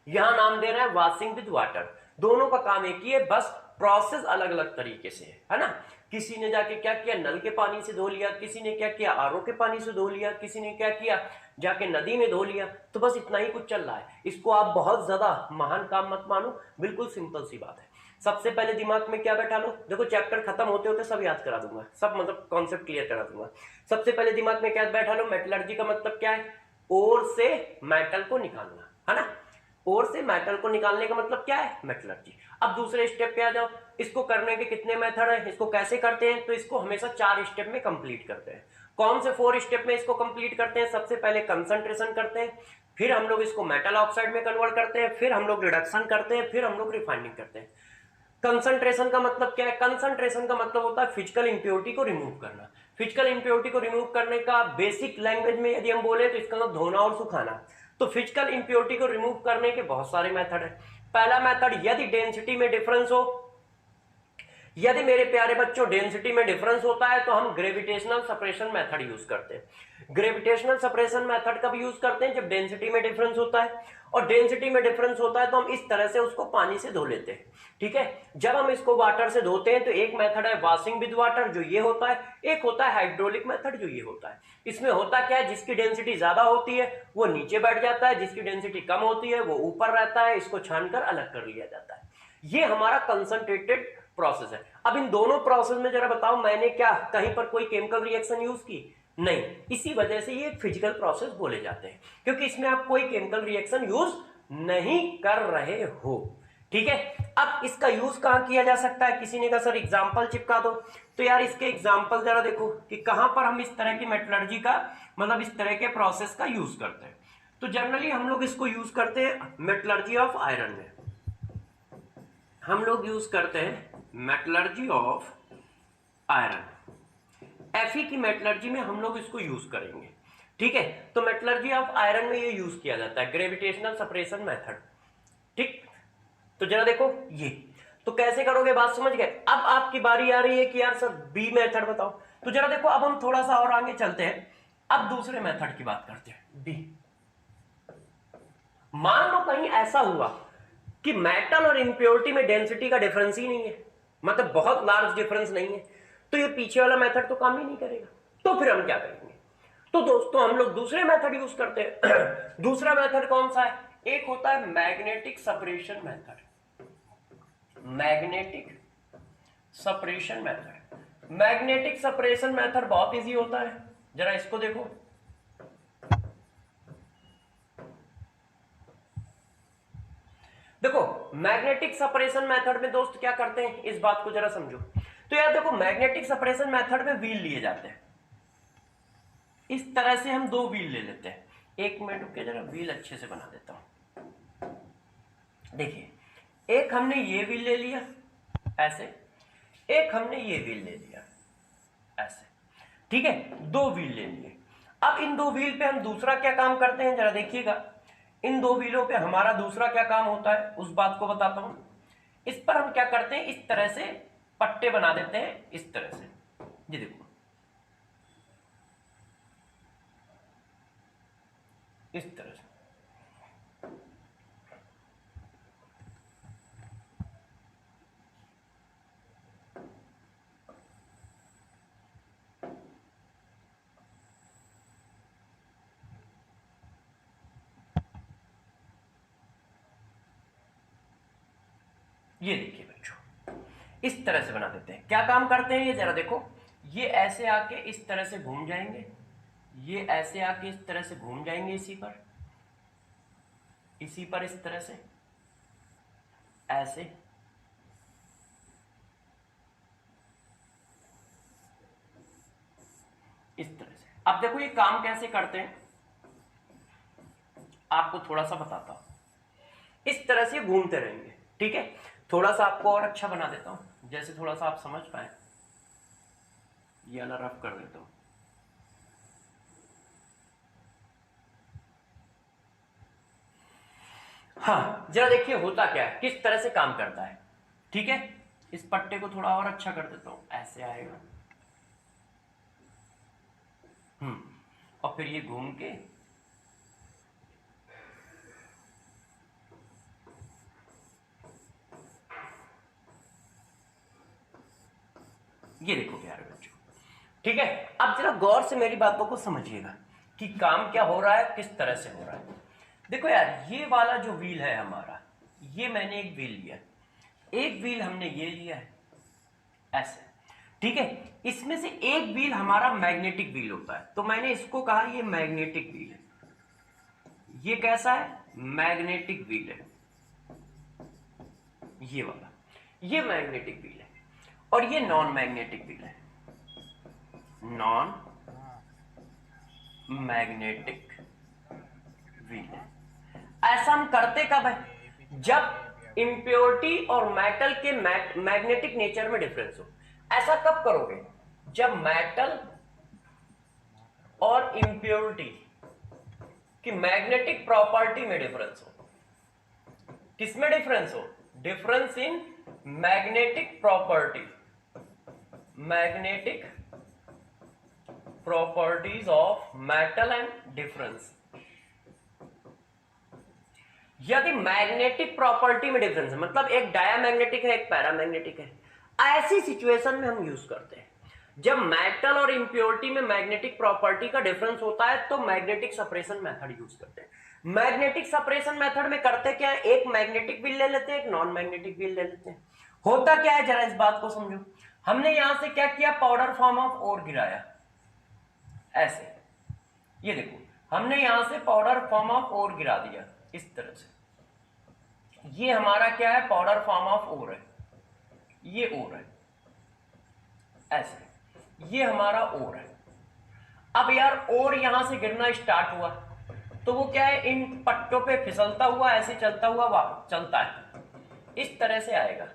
यहां नाम दे रहे हैं वॉशिंग विद वाटर। दोनों का काम एक ही है, बस प्रोसेस अलग अलग तरीके से है ना। किसी ने जाके क्या किया, नल के पानी से धो लिया, किसी ने क्या किया, आरओ के पानी से धो लिया, किसी ने क्या किया, जाके नदी में धो लिया। तो बस इतना ही कुछ चल रहा है। इसको आप बहुत ज्यादा महान काम मत मानो, बिल्कुल सिंपल सी बात है। सबसे पहले दिमाग में क्या बैठा लो, देखो चैप्टर खत्म होते होते सब याद करा दूंगा, सब मतलब कॉन्सेप्ट क्लियर करा दूंगा। सबसे पहले दिमाग में क्या बैठा लो, मेटलर्जी का मतलब क्या है, ओर से मेटल को निकालना, है ना। ओर से मेटल को निकालने का मतलब क्या है, मेटलर्जी। अब दूसरे स्टेप पे आ जाओ। इसको करने के कितने मेथड है, इसको कैसे करते हैं, तो इसको हमेशा 4 स्टेप में कंप्लीट करते हैं। कौन से 4 स्टेप में इसको कंप्लीट करते हैं, सबसे पहले कंसंट्रेशन करते हैं, फिर हम लोग इसको मेटल ऑक्साइड में कन्वर्ट करते हैं, फिर हम लोग रिडक्शन करते हैं, फिर हम लोग रिफाइनिंग करते हैं। कंसंट्रेशन का मतलब क्या है, कंसंट्रेशन का मतलब होता है फिजिकल इंप्योरिटी को रिमूव करना। फिजिकल इंप्योरिटी को रिमूव करने का बेसिक लैंग्वेज में यदि हम बोले तो इसका मतलब धोना और सुखाना। तो फिजिकल इंप्योरिटी को रिमूव करने के बहुत सारे मेथड है। पहला मेथड, यदि डेंसिटी में डिफरेंस हो, यदि मेरे प्यारे बच्चों डेंसिटी में डिफरेंस होता है तो हम ग्रेविटेशनल सेपरेशन मेथड यूज करते हैं। ग्रेविटेशनल सेपरेशन मेथड कब यूज करते हैं, जब डेंसिटी में डिफरेंस होता है। और डेंसिटी में डिफरेंस होता है तो हम इस तरह से उसको पानी से धो लेते हैं, ठीक है। जब हम इसको वाटर से धोते हैं तो एक मेथड है वॉशिंग विद वाटर, जो ये होता है, एक होता है हाइड्रोलिक मेथड, जो ये होता है। इसमें होता क्या है, जिसकी डेंसिटी ज्यादा होती है वो नीचे बैठ जाता है, जिसकी डेंसिटी कम होती है वो ऊपर रहता है, इसको छानकर अलग कर लिया जाता है। ये हमारा कंसंट्रेटेड प्रोसेस है। अब इन दोनों प्रोसेस में जरा बताओ, मैंने क्या कहीं पर कोई केमिकल रिएक्शन यूज की, नहीं। इसी वजह से ये फिजिकल प्रोसेस बोले जाते हैं, क्योंकि इसमें आप कोई केमिकल रिएक्शन यूज नहीं कर रहे हो, ठीक है। अब इसका यूज कहां किया जा सकता है, किसी ने कहा सर एग्जांपल चिपका दो, तो यार इसके एग्जांपल जरा देखो कि कहां पर हम इस तरह की मेटलर्जी का मतलब इस तरह के प्रोसेस का यूज करते हैं। तो जनरली हम लोग इसको यूज करते हैं मेटलर्जी ऑफ आयरन में, हम लोग यूज करते हैं मेटलर्जी ऑफ आयरन, Fe की मेटलर्जी में हम लोग इसको यूज करेंगे, ठीक है। तो मेटलर्जी ऑफ आयरन में ये यूज किया जाता है ग्रेविटेशनल सेपरेशन मेथड, ठीक। तो जरा देखो ये, तो कैसे करोगे बात समझ गए। अब आपकी बारी आ रही है कि यार सर बी मेथड बताओ। तो जरा देखो, अब हम थोड़ा सा और आगे चलते हैं, अब दूसरे मेथड की बात करते हैं, बी। मान लो कहीं ऐसा हुआ कि मेटल और इंप्योरिटी में डेंसिटी का डिफरेंस ही नहीं है, मतलब बहुत लार्ज डिफरेंस नहीं है, तो ये पीछे वाला मेथड तो काम ही नहीं करेगा। तो फिर हम क्या करेंगे, तो दोस्तों हम लोग दूसरे मेथड यूज करते हैं। दूसरा मेथड कौन सा है, एक होता है magnetic separation method, magnetic separation method. Magnetic separation method बहुत इजी होता है, जरा इसको देखो। देखो मैग्नेटिक सेपरेशन मेथड में दोस्त क्या करते हैं, इस बात को जरा समझो। तो यार देखो मैग्नेटिक सेपरेशन मेथड में व्हील लिए जाते हैं, इस तरह से हम 2 व्हील ले लेते हैं। एक मिनट रुक के जरा व्हील अच्छे से बना देता हूं। देखिए, एक हमने ये व्हील ले लिया ऐसे, एक हमने ये व्हील ले लिया ऐसे, ठीक है। 2 व्हील ले लिए। अब इन 2 व्हील पे हम दूसरा क्या काम करते हैं, जरा देखिएगा। इन 2 व्हीलों पे हमारा दूसरा क्या काम होता है, उस बात को बताता हूं। इस पर हम क्या करते हैं, इस तरह से पट्टे बना देते हैं, इस तरह से। ये देखो इस तरह से, ये देखिए बच्चों, इस तरह से बना देते हैं। क्या काम करते हैं ये जरा देखो, ये ऐसे आके इस तरह से घूम जाएंगे, ये ऐसे आके इस तरह से घूम जाएंगे इसी पर, इसी पर इस तरह से, ऐसे, इस तरह से। अब देखो ये काम कैसे करते हैं, आपको थोड़ा सा बताता हूं। इस तरह से घूमते रहेंगे, ठीक है। थोड़ा सा आपको और अच्छा बना देता हूं, जैसे थोड़ा सा आप समझ पाए। ये वाला रफ कर देता हूं। हाँ, जरा देखिए होता क्या है, किस तरह से काम करता है, ठीक है। इस पट्टे को थोड़ा और अच्छा कर देता हूं, ऐसे आएगा। और फिर ये घूम के ये देखो प्यारे बच्चों, ठीक है। अब जरा गौर से मेरी बातों को समझिएगा कि काम क्या हो रहा है, किस तरह से हो रहा है। देखो यार, ये वाला जो व्हील है हमारा, ये मैंने एक व्हील लिया, एक व्हील हमने ये लिया है ऐसे, ठीक है। इसमें से एक व्हील हमारा मैग्नेटिक व्हील होता है, तो मैंने इसको कहा ये मैग्नेटिक व्हील है। ये कैसा है, मैग्नेटिक व्हील है, ये वाला, ये मैग्नेटिक व्हील है। और ये नॉन मैग्नेटिक व्हील है, नॉन मैग्नेटिक व्हील है। ऐसा हम करते कब है, जब इंप्योरिटी और मेटल के मैग्नेटिक नेचर में डिफरेंस हो। ऐसा कब करोगे, जब मेटल और इंप्योरिटी की मैग्नेटिक प्रॉपर्टी में डिफरेंस हो। किसमें डिफरेंस हो, difference in magnetic property, magnetic properties of metal and difference. यदि मैग्नेटिक प्रॉपर्टी में डिफरेंस है, मतलब एक डायामैग्नेटिक है, एक पैरामैग्नेटिक है, ऐसी सिचुएशन में हम यूज करते हैं। जब मेटल और इंप्योरिटी में मैग्नेटिक प्रॉपर्टी का डिफरेंस होता है तो मैग्नेटिक सेपरेशन मेथड यूज करते हैं। मैग्नेटिक सेपरेशन मेथड में करते क्या है, एक मैग्नेटिक व्हील ले लेते हैं, एक नॉन मैग्नेटिक व्हील ले लेते हैं। होता क्या है, जरा इस बात को समझो। हमने यहां से क्या किया, पाउडर फॉर्म ऑफ ओर गिराया, ऐसे, ये देखो हमने यहां से पाउडर फॉर्म ऑफ ओर गिरा दिया इस तरह से। ये हमारा क्या है, पाउडर फॉर्म ऑफ ओर है, ये ओर है ऐसे, ये हमारा ओर है। अब यार ओर यहां से गिरना स्टार्ट हुआ तो वो क्या है, इन पट्टों पे फिसलता हुआ ऐसे चलता हुआ चलता है, इस तरह से आएगा,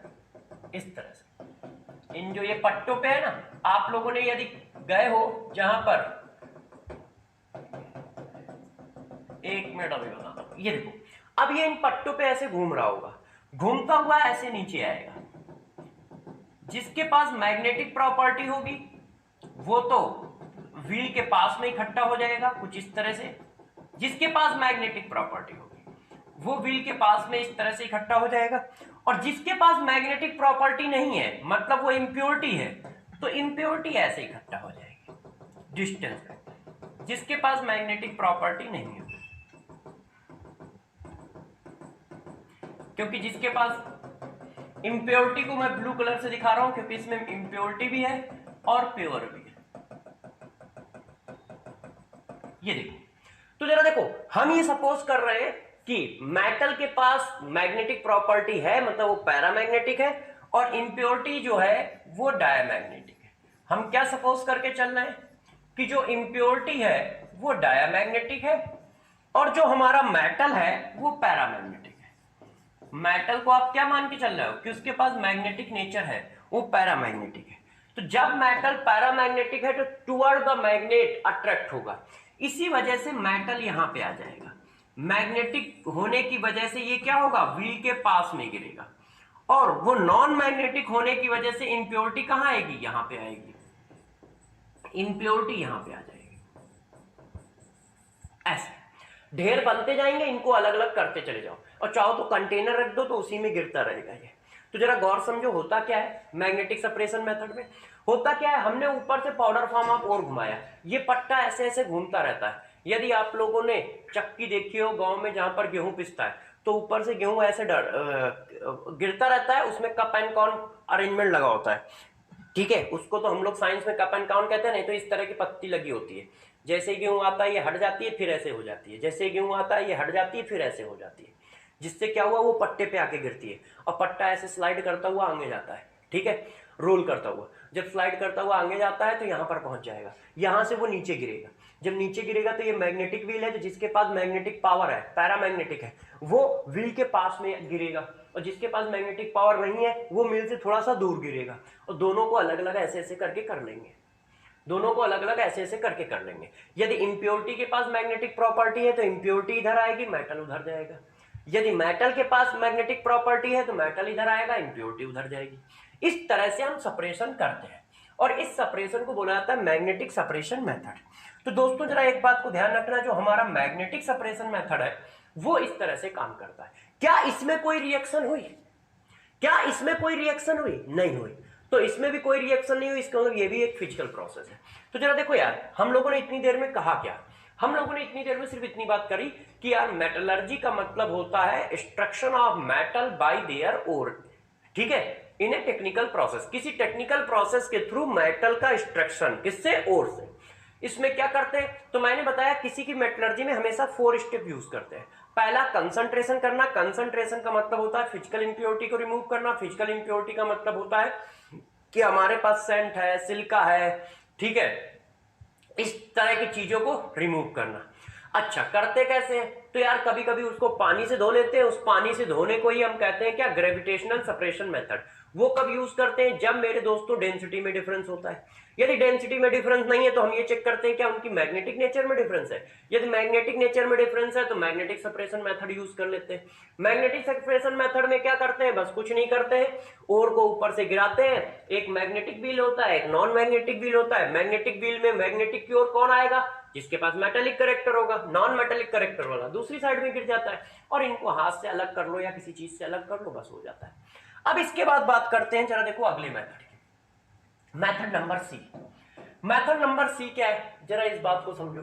इस तरह से। इन जो ये पट्टों पे है ना, आप लोगों ने यदि गए हो जहां पर, एक मिनट अभी बताता हूं, ये देखो अब ये इन पट्टों पे ऐसे घूम रहा होगा, घूमता हुआ ऐसे नीचे आएगा। जिसके पास मैग्नेटिक प्रॉपर्टी होगी वो तो व्हील के पास में इकट्ठा हो जाएगा कुछ इस तरह से, जिसके पास मैग्नेटिक प्रॉपर्टी होगी वो व्हील के पास में इस तरह से इकट्ठा हो जाएगा। और जिसके पास मैग्नेटिक प्रॉपर्टी नहीं है, मतलब वो इंप्योरिटी है, तो इंप्योरिटी ऐसे इकट्ठा हो जाएगी डिस्टेंस में। जिसके पास मैग्नेटिक प्रॉपर्टी नहीं है, क्योंकि जिसके पास इंप्योरिटी को मैं ब्लू कलर से दिखा रहा हूं क्योंकि इसमें इंप्योरिटी भी है और प्योर भी है, ये देखो। तो जरा देखो, हम ये सपोज कर रहे हैं कि मेटल के पास मैग्नेटिक प्रॉपर्टी है, मतलब वो पैरामैग्नेटिक है, और इंप्योरिटी जो है वो डायामैग्नेटिक है। हम क्या सपोज करके चल रहे हैं कि जो इंप्योरिटी है वो डायामैग्नेटिक है और जो हमारा मेटल है वो पैरामैग्नेटिक है। मेटल को आप क्या मान के चल रहे हो कि उसके पास मैग्नेटिक नेचर है, वो पैरामैग्नेटिक है। तो जब मेटल पैरामैग्नेटिक है तो टुवर्ड द मैग्नेट अट्रैक्ट होगा, इसी वजह से मेटल यहां पे आ जाएगा। मैग्नेटिक होने की वजह से ये क्या होगा, व्हील के पास में गिरेगा। और वो नॉन मैग्नेटिक होने की वजह से इंप्योरिटी कहां आएगी, यहां पे आएगी, इंप्योरिटी यहां पे आ जाएगी। ऐसे ढेर बनते जाएंगे, इनको अलग अलग करते चले जाओ, और चाहो तो कंटेनर रख दो तो उसी में गिरता रहेगा ये। तो जरा गौर समझो होता क्या है मैग्नेटिक सेपरेशन मेथड में। होता क्या है, हमने ऊपर से पाउडर फॉर्म ऑफ ओर घुमाया, ये पट्टा ऐसे ऐसे घूमता रहता है। यदि आप लोगों ने चक्की देखी हो गांव में जहां पर गेहूं पिसता है, तो ऊपर से गेहूं ऐसे गिरता रहता है, उसमें कप एंड कॉर्न अरेंजमेंट लगा होता है, ठीक है। उसको तो हम लोग साइंस में कप एंड कॉर्न कहते हैं, नहीं तो इस तरह की पत्ती लगी होती है, जैसे गेहूं आता है ये हट जाती है फिर ऐसे हो जाती है, जैसे गेहूं आता है ये हट जाती है फिर ऐसे हो जाती है, जिससे क्या हुआ वो पट्टे पे आके गिरती है और पट्टा ऐसे स्लाइड करता हुआ आगे जाता है, ठीक है, रोल करता हुआ, जब स्लाइड करता हुआ आगे जाता है तो यहां पर पहुंच जाएगा, यहां से वो नीचे गिरेगा, जब नीचे गिरेगा तो ये मैग्नेटिक व्हील है, तो जिसके पास मैग्नेटिक पावर है, पैरामैग्नेटिक है, वो व्हील के पास में गिरेगा, और जिसके पास मैग्नेटिक पावर नहीं है वो व्हील से थोड़ा सा दूर गिरेगा, और दोनों को अलग अलग ऐसे ऐसे करके कर लेंगे, दोनों को अलग अलग ऐसे ऐसे करके कर लेंगे। यदि इंप्योरिटी के पास मैग्नेटिक प्रॉपर्टी है तो इंप्योरिटी इधर आएगी, मेटल उधर जाएगा, यदि मेटल के पास मैग्नेटिक प्रॉपर्टी है तो मेटल इधर आएगा, इंप्योरिटी उधर जाएगी। इस तरह से हम सेपरेशन करते हैं, और इस सेपरेशन को बोला जाता है मैग्नेटिक सेपरेशन मेथड। तो दोस्तों जरा एक बात को ध्यान रखना, जो हमारा मैग्नेटिक सेपरेशन मेथड है वो इस तरह से काम करता है। क्या इसमें कोई रिएक्शन हुई? क्या इसमें कोई रिएक्शन हुई? नहीं हुई। तो इसमें भी कोई रिएक्शन नहीं हुई, इसका मतलब ये भी एक फिजिकल प्रोसेस है। तो जरा देखो यार, हम लोगों ने इतनी देर में कहा क्या? हम लोगों ने इतनी देर में सिर्फ इतनी बात करी कि यार मेटलर्जी का मतलब होता है extraction of metal by their ore, ठीक है, इन ए टेक्निकल प्रोसेस, किसी टेक्निकल प्रोसेस के थ्रू मेटल का एक्सट्रैक्शन, किससे? ओर से। इसमें क्या करते हैं? तो मैंने बताया किसी की मेटलर्जी में हमेशा 4 स्टेप यूज करते हैं। पहला कंसंट्रेशन करना, कंसंट्रेशन का मतलब होता है फिजिकल इंप्योरिटी को रिमूव करना, फिजिकल इंप्योरिटी का मतलब होता है कि हमारे पास सेंट है, सिलिका है, ठीक है, इस तरह की चीजों को रिमूव करना। अच्छा, करते कैसे हैं? तो यार कभी कभी उसको पानी से धो लेते हैं, उस पानी से धोने को ही हम कहते हैं क्या? Gravitational separation method. वो कब यूज करते हैं? जब मेरे दोस्तों डेंसिटी में डिफरेंस होता है। यदि डेंसिटी में डिफरेंस नहीं है तो हम ये चेक करते हैं क्या उनकी मैग्नेटिक नेचर में डिफरेंस है। यदि मैग्नेटिक नेचर में डिफरेंस है तो मैग्नेटिक सेपरेशन मेथड यूज कर लेते हैं। मैग्नेटिक सेपरेशन मेथड में क्या करते हैं? बस कुछ नहीं करते हैं, ओर को ऊपर से गिराते हैं। एक मैग्नेटिक व्हील होता है, एक नॉन मैग्नेटिक व्हील होता है। मैग्नेटिक व्हील में मैग्नेटिक की ओर कौन आएगा? जिसके पास मेटेलिक करेक्टर होगा। नॉन मेटेलिक करेक्टर वाला दूसरी साइड में गिर जाता है, और इनको हाथ से अलग कर लो या किसी चीज से अलग कर लो, बस हो जाता है। अब इसके बाद बात करते हैं, जरा देखो अगले मेथड की, method number C. Method number C क्या है? जरा इस बात को समझो,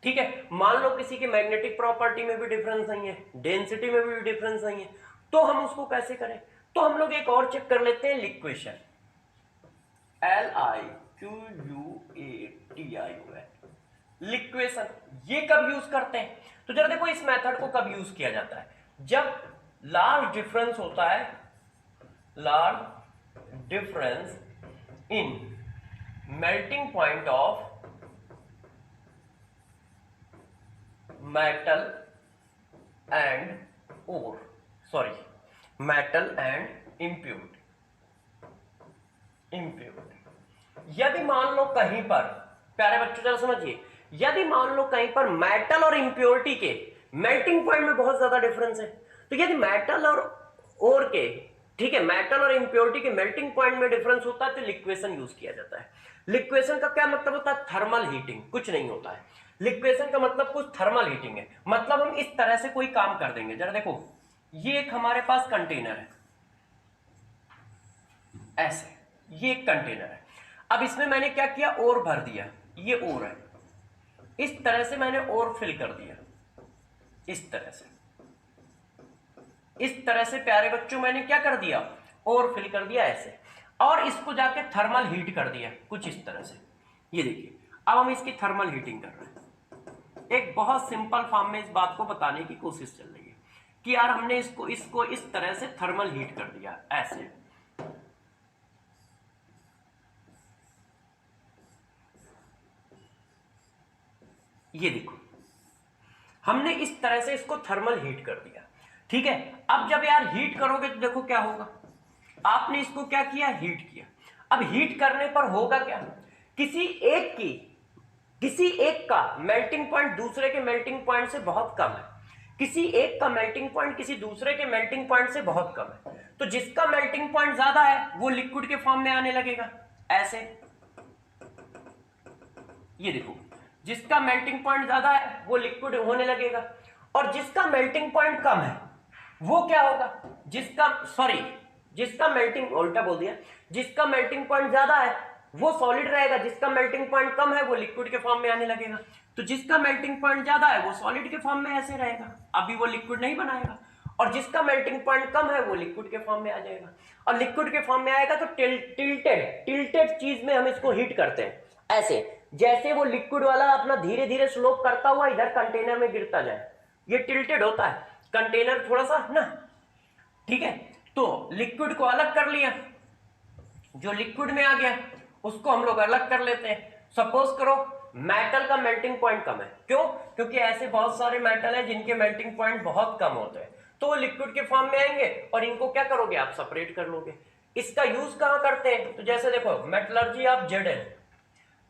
ठीक है। मान लो किसी के मैग्नेटिक प्रॉपर्टी में भी डिफरेंस नहीं है, डेंसिटी में भी डिफरेंस नहीं है, तो हम उसको कैसे करें? तो हम लोग एक और चेक कर लेते हैं, लिक्वेशन, LIQUATION, लिक्वेशन। ये कब यूज करते हैं? तो जरा देखो इस मेथड को कब यूज किया जाता है? जब लार्ज डिफरेंस होता है, large difference in melting point of metal and ore, sorry, metal and impurity. यदि मान लो कहीं पर, प्यारे बच्चों जरा समझिए, यदि मान लो कहीं पर मेटल और इम्प्योरिटी के मेल्टिंग पॉइंट में बहुत ज्यादा डिफरेंस है, तो यदि मेटल और ओर के, ठीक है, मेटल और इम्प्योरिटी के मेल्टिंग पॉइंट में डिफरेंस होता है तो लिक्वेशन यूज किया जाता है। लिक्वेशन का क्या मतलब होता है? थर्मल हीटिंग, कुछ नहीं होता है। लिक्वेशन का मतलब कुछ थर्मल हीटिंग है। मतलब हम इस तरह से कोई काम कर देंगे, जरा देखो, ये एक हमारे पास कंटेनर है, ऐसे, ये एक कंटेनर है। अब इसमें मैंने क्या किया? और भर दिया, ये और है, इस तरह से मैंने और फिल कर दिया, इस तरह से, इस तरह से प्यारे बच्चों मैंने क्या कर दिया? और फिल कर दिया ऐसे, और इसको जाके थर्मल हीट कर दिया कुछ इस तरह से। ये देखिए, अब हम इसकी थर्मल हीटिंग कर रहे हैं। एक बहुत सिंपल फॉर्म में इस बात को बताने की कोशिश चल रही है कि यार हमने इसको इस तरह से थर्मल हीट कर दिया, ऐसे। ये देखो, हमने इस तरह से इसको थर्मल हीट कर दिया, ठीक है। अब जब यार हीट करोगे तो देखो क्या होगा, आपने इसको क्या किया? हीट किया। अब हीट करने पर होगा क्या? किसी एक का मेल्टिंग पॉइंट दूसरे के मेल्टिंग पॉइंट से बहुत कम है, किसी एक का मेल्टिंग पॉइंट किसी दूसरे के मेल्टिंग पॉइंट से बहुत कम है, तो जिसका मेल्टिंग पॉइंट ज्यादा है वो लिक्विड के फॉर्म में आने लगेगा, ऐसे। ये देखो, जिसका मेल्टिंग पॉइंट ज्यादा है वो लिक्विड होने लगेगा, और जिसका मेल्टिंग पॉइंट कम है वो क्या होगा? जिसका मेल्टिंग, उल्टा बोल दिया, जिसका मेल्टिंग पॉइंट ज्यादा है वो सॉलिड रहेगा, जिसका मेल्टिंग पॉइंट कम है वो लिक्विड के फॉर्म में आने लगेगा। तो जिसका मेल्टिंग पॉइंट ज्यादा है वो सॉलिड के फॉर्म में ऐसे रहेगा, अभी वो लिक्विड नहीं बनाएगा, और जिसका मेल्टिंग पॉइंट कम है वो लिक्विड के फॉर्म में आ जाएगा। और लिक्विड के फॉर्म में आएगा तो टिल्टेड चीज में हम इसको हीट करते हैं, ऐसे जैसे वो लिक्विड वाला अपना धीरे धीरे स्लोप करता हुआ इधर कंटेनर में गिरता जाए, ये टिल्टेड होता है कंटेनर थोड़ा सा ना, ठीक है। तो लिक्विड को अलग कर लिया, जो लिक्विड में आ गया उसको हम लोग अलग कर लेते हैं। सपोज करो मेटल का मेल्टिंग पॉइंट कम है, क्यों? क्योंकि ऐसे बहुत सारे मेटल है जिनके मेल्टिंग पॉइंट बहुत कम होते हैं, तो वो लिक्विड के फॉर्म में आएंगे और इनको क्या करोगे आप, सेपरेट कर लोगे। इसका यूज कहां करते हैं, तो जैसे देखो metallurgy of Zn,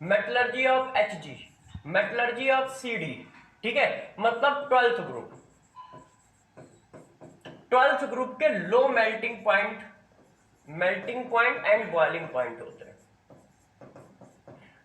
metallurgy of Hg, metallurgy of Cd, ठीक है, मतलब 12th ग्रुप, 12th ग्रुप के low melting point and boiling point होते हैं।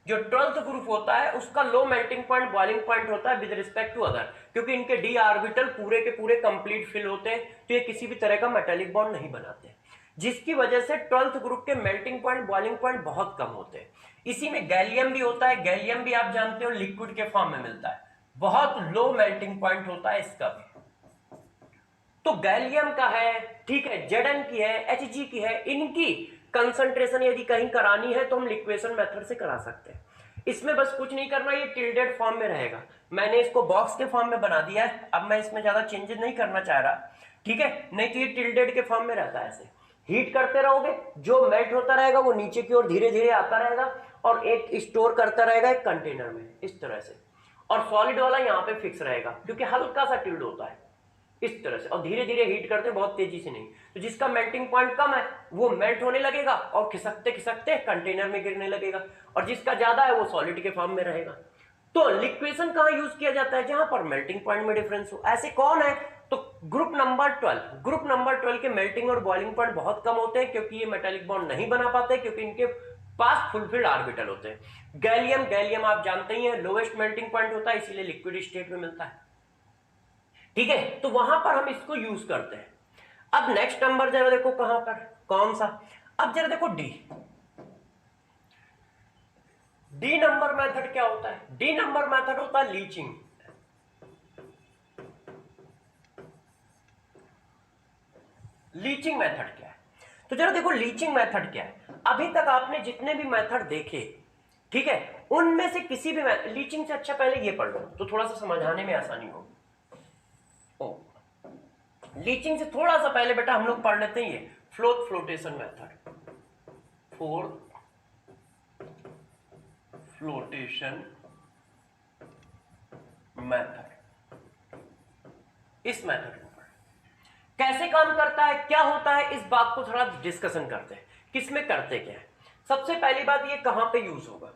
जो 12th ग्रुप होता है उसका low melting point boiling point होता है विद रिस्पेक्ट टू अदर, क्योंकि इनके डी ऑर्बिटल पूरे के पूरे कंप्लीट फिल होते हैं, तो ये किसी भी तरह का मेटालिक बॉन्ड नहीं बनाते, जिसकी वजह से 12th ग्रुप के मेल्टिंग पॉइंट बॉइलिंग पॉइंट बहुत कम होते हैं। इसी में गैलियम भी होता है, गैलियम भी आप जानते हो लिक्विड के फॉर्म में मिलता है, बहुत लो मेल्टिंग पॉइंट होता है इसका भी। तो गैलियम का है, ठीक है, Zn की है, Hg की है, इनकी कंसंट्रेशन यदि कहीं करानी है तो हम लिक्वेशन मेथड से करा सकते हैं। इसमें बस कुछ नहीं करना, ये टिल्डेड फॉर्म में रहेगा, मैंने इसको बॉक्स के फॉर्म में बना दिया है, अब मैं इसमें ज्यादा चेंजेस नहीं करना चाह रहा, ठीक है, नहीं तो ये टिल्डेड के फॉर्म में रहता है। ऐसे हीट करते रहोगे, जो मेल्ट होता रहेगा वो नीचे की ओर धीरे धीरे आता रहेगा और एक स्टोर करता रहेगा एक कंटेनर में इस तरह से, और सॉलिड वाला यहाँ पे फिक्स रहेगा क्योंकि हल्का सा टिल्ड होता है इस तरह से, और धीरे धीरे हीट करते बहुत तेजी से नहीं, तो जिसका मेल्टिंग पॉइंट कम है वो मेल्ट होने लगेगा और खिसकते खिसकते कंटेनर में गिरने लगेगा, और जिसका ज्यादा है वो सॉलिड के फॉर्म में रहेगा। तो लिक्वेशन कहां यूज किया जाता है, जहां पर मेल्टिंग पॉइंट में डिफरेंस हो। ऐसे कौन है, तो ग्रुप नंबर 12, ग्रुप नंबर 12 के मेल्टिंग और बॉइलिंग पॉइंट बहुत कम होते हैं, क्योंकि ये मेटालिक बॉन्ड नहीं बना पाते, क्योंकि इनके पास फुलफिल्ड ऑर्बिटल होते हैं। गैलियम आप जानते ही हैं लोएस्ट मेल्टिंग पॉइंट होता है, इसीलिए लिक्विड स्टेट में मिलता है, ठीक है, तो वहां पर हम इसको यूज करते हैं। अब नेक्स्ट नंबर जरा देखो कहां पर, कौन सा, अब जरा देखो डी नंबर मेथड क्या होता है। डी नंबर मेथड होता है लीचिंग। लीचिंग मेथड क्या है, तो जरा देखो लीचिंग मेथड क्या है। अभी तक आपने जितने भी मेथड देखे, ठीक है, उनमें से किसी भी लीचिंग से अच्छा पहले ये पढ़ लो तो थोड़ा सा समझाने में आसानी होगी। लीचिंग से थोड़ा सा पहले बेटा हम लोग पढ़ लेते हैं ये फ्लोटेशन मेथड, फ्लोटेशन मेथड, इस मेथड को कैसे काम करता है, क्या होता है, इस बात को थोड़ा डिस्कशन करते हैं, किसमें करते क्या है। सबसे पहली बात ये कहां पे यूज होगा,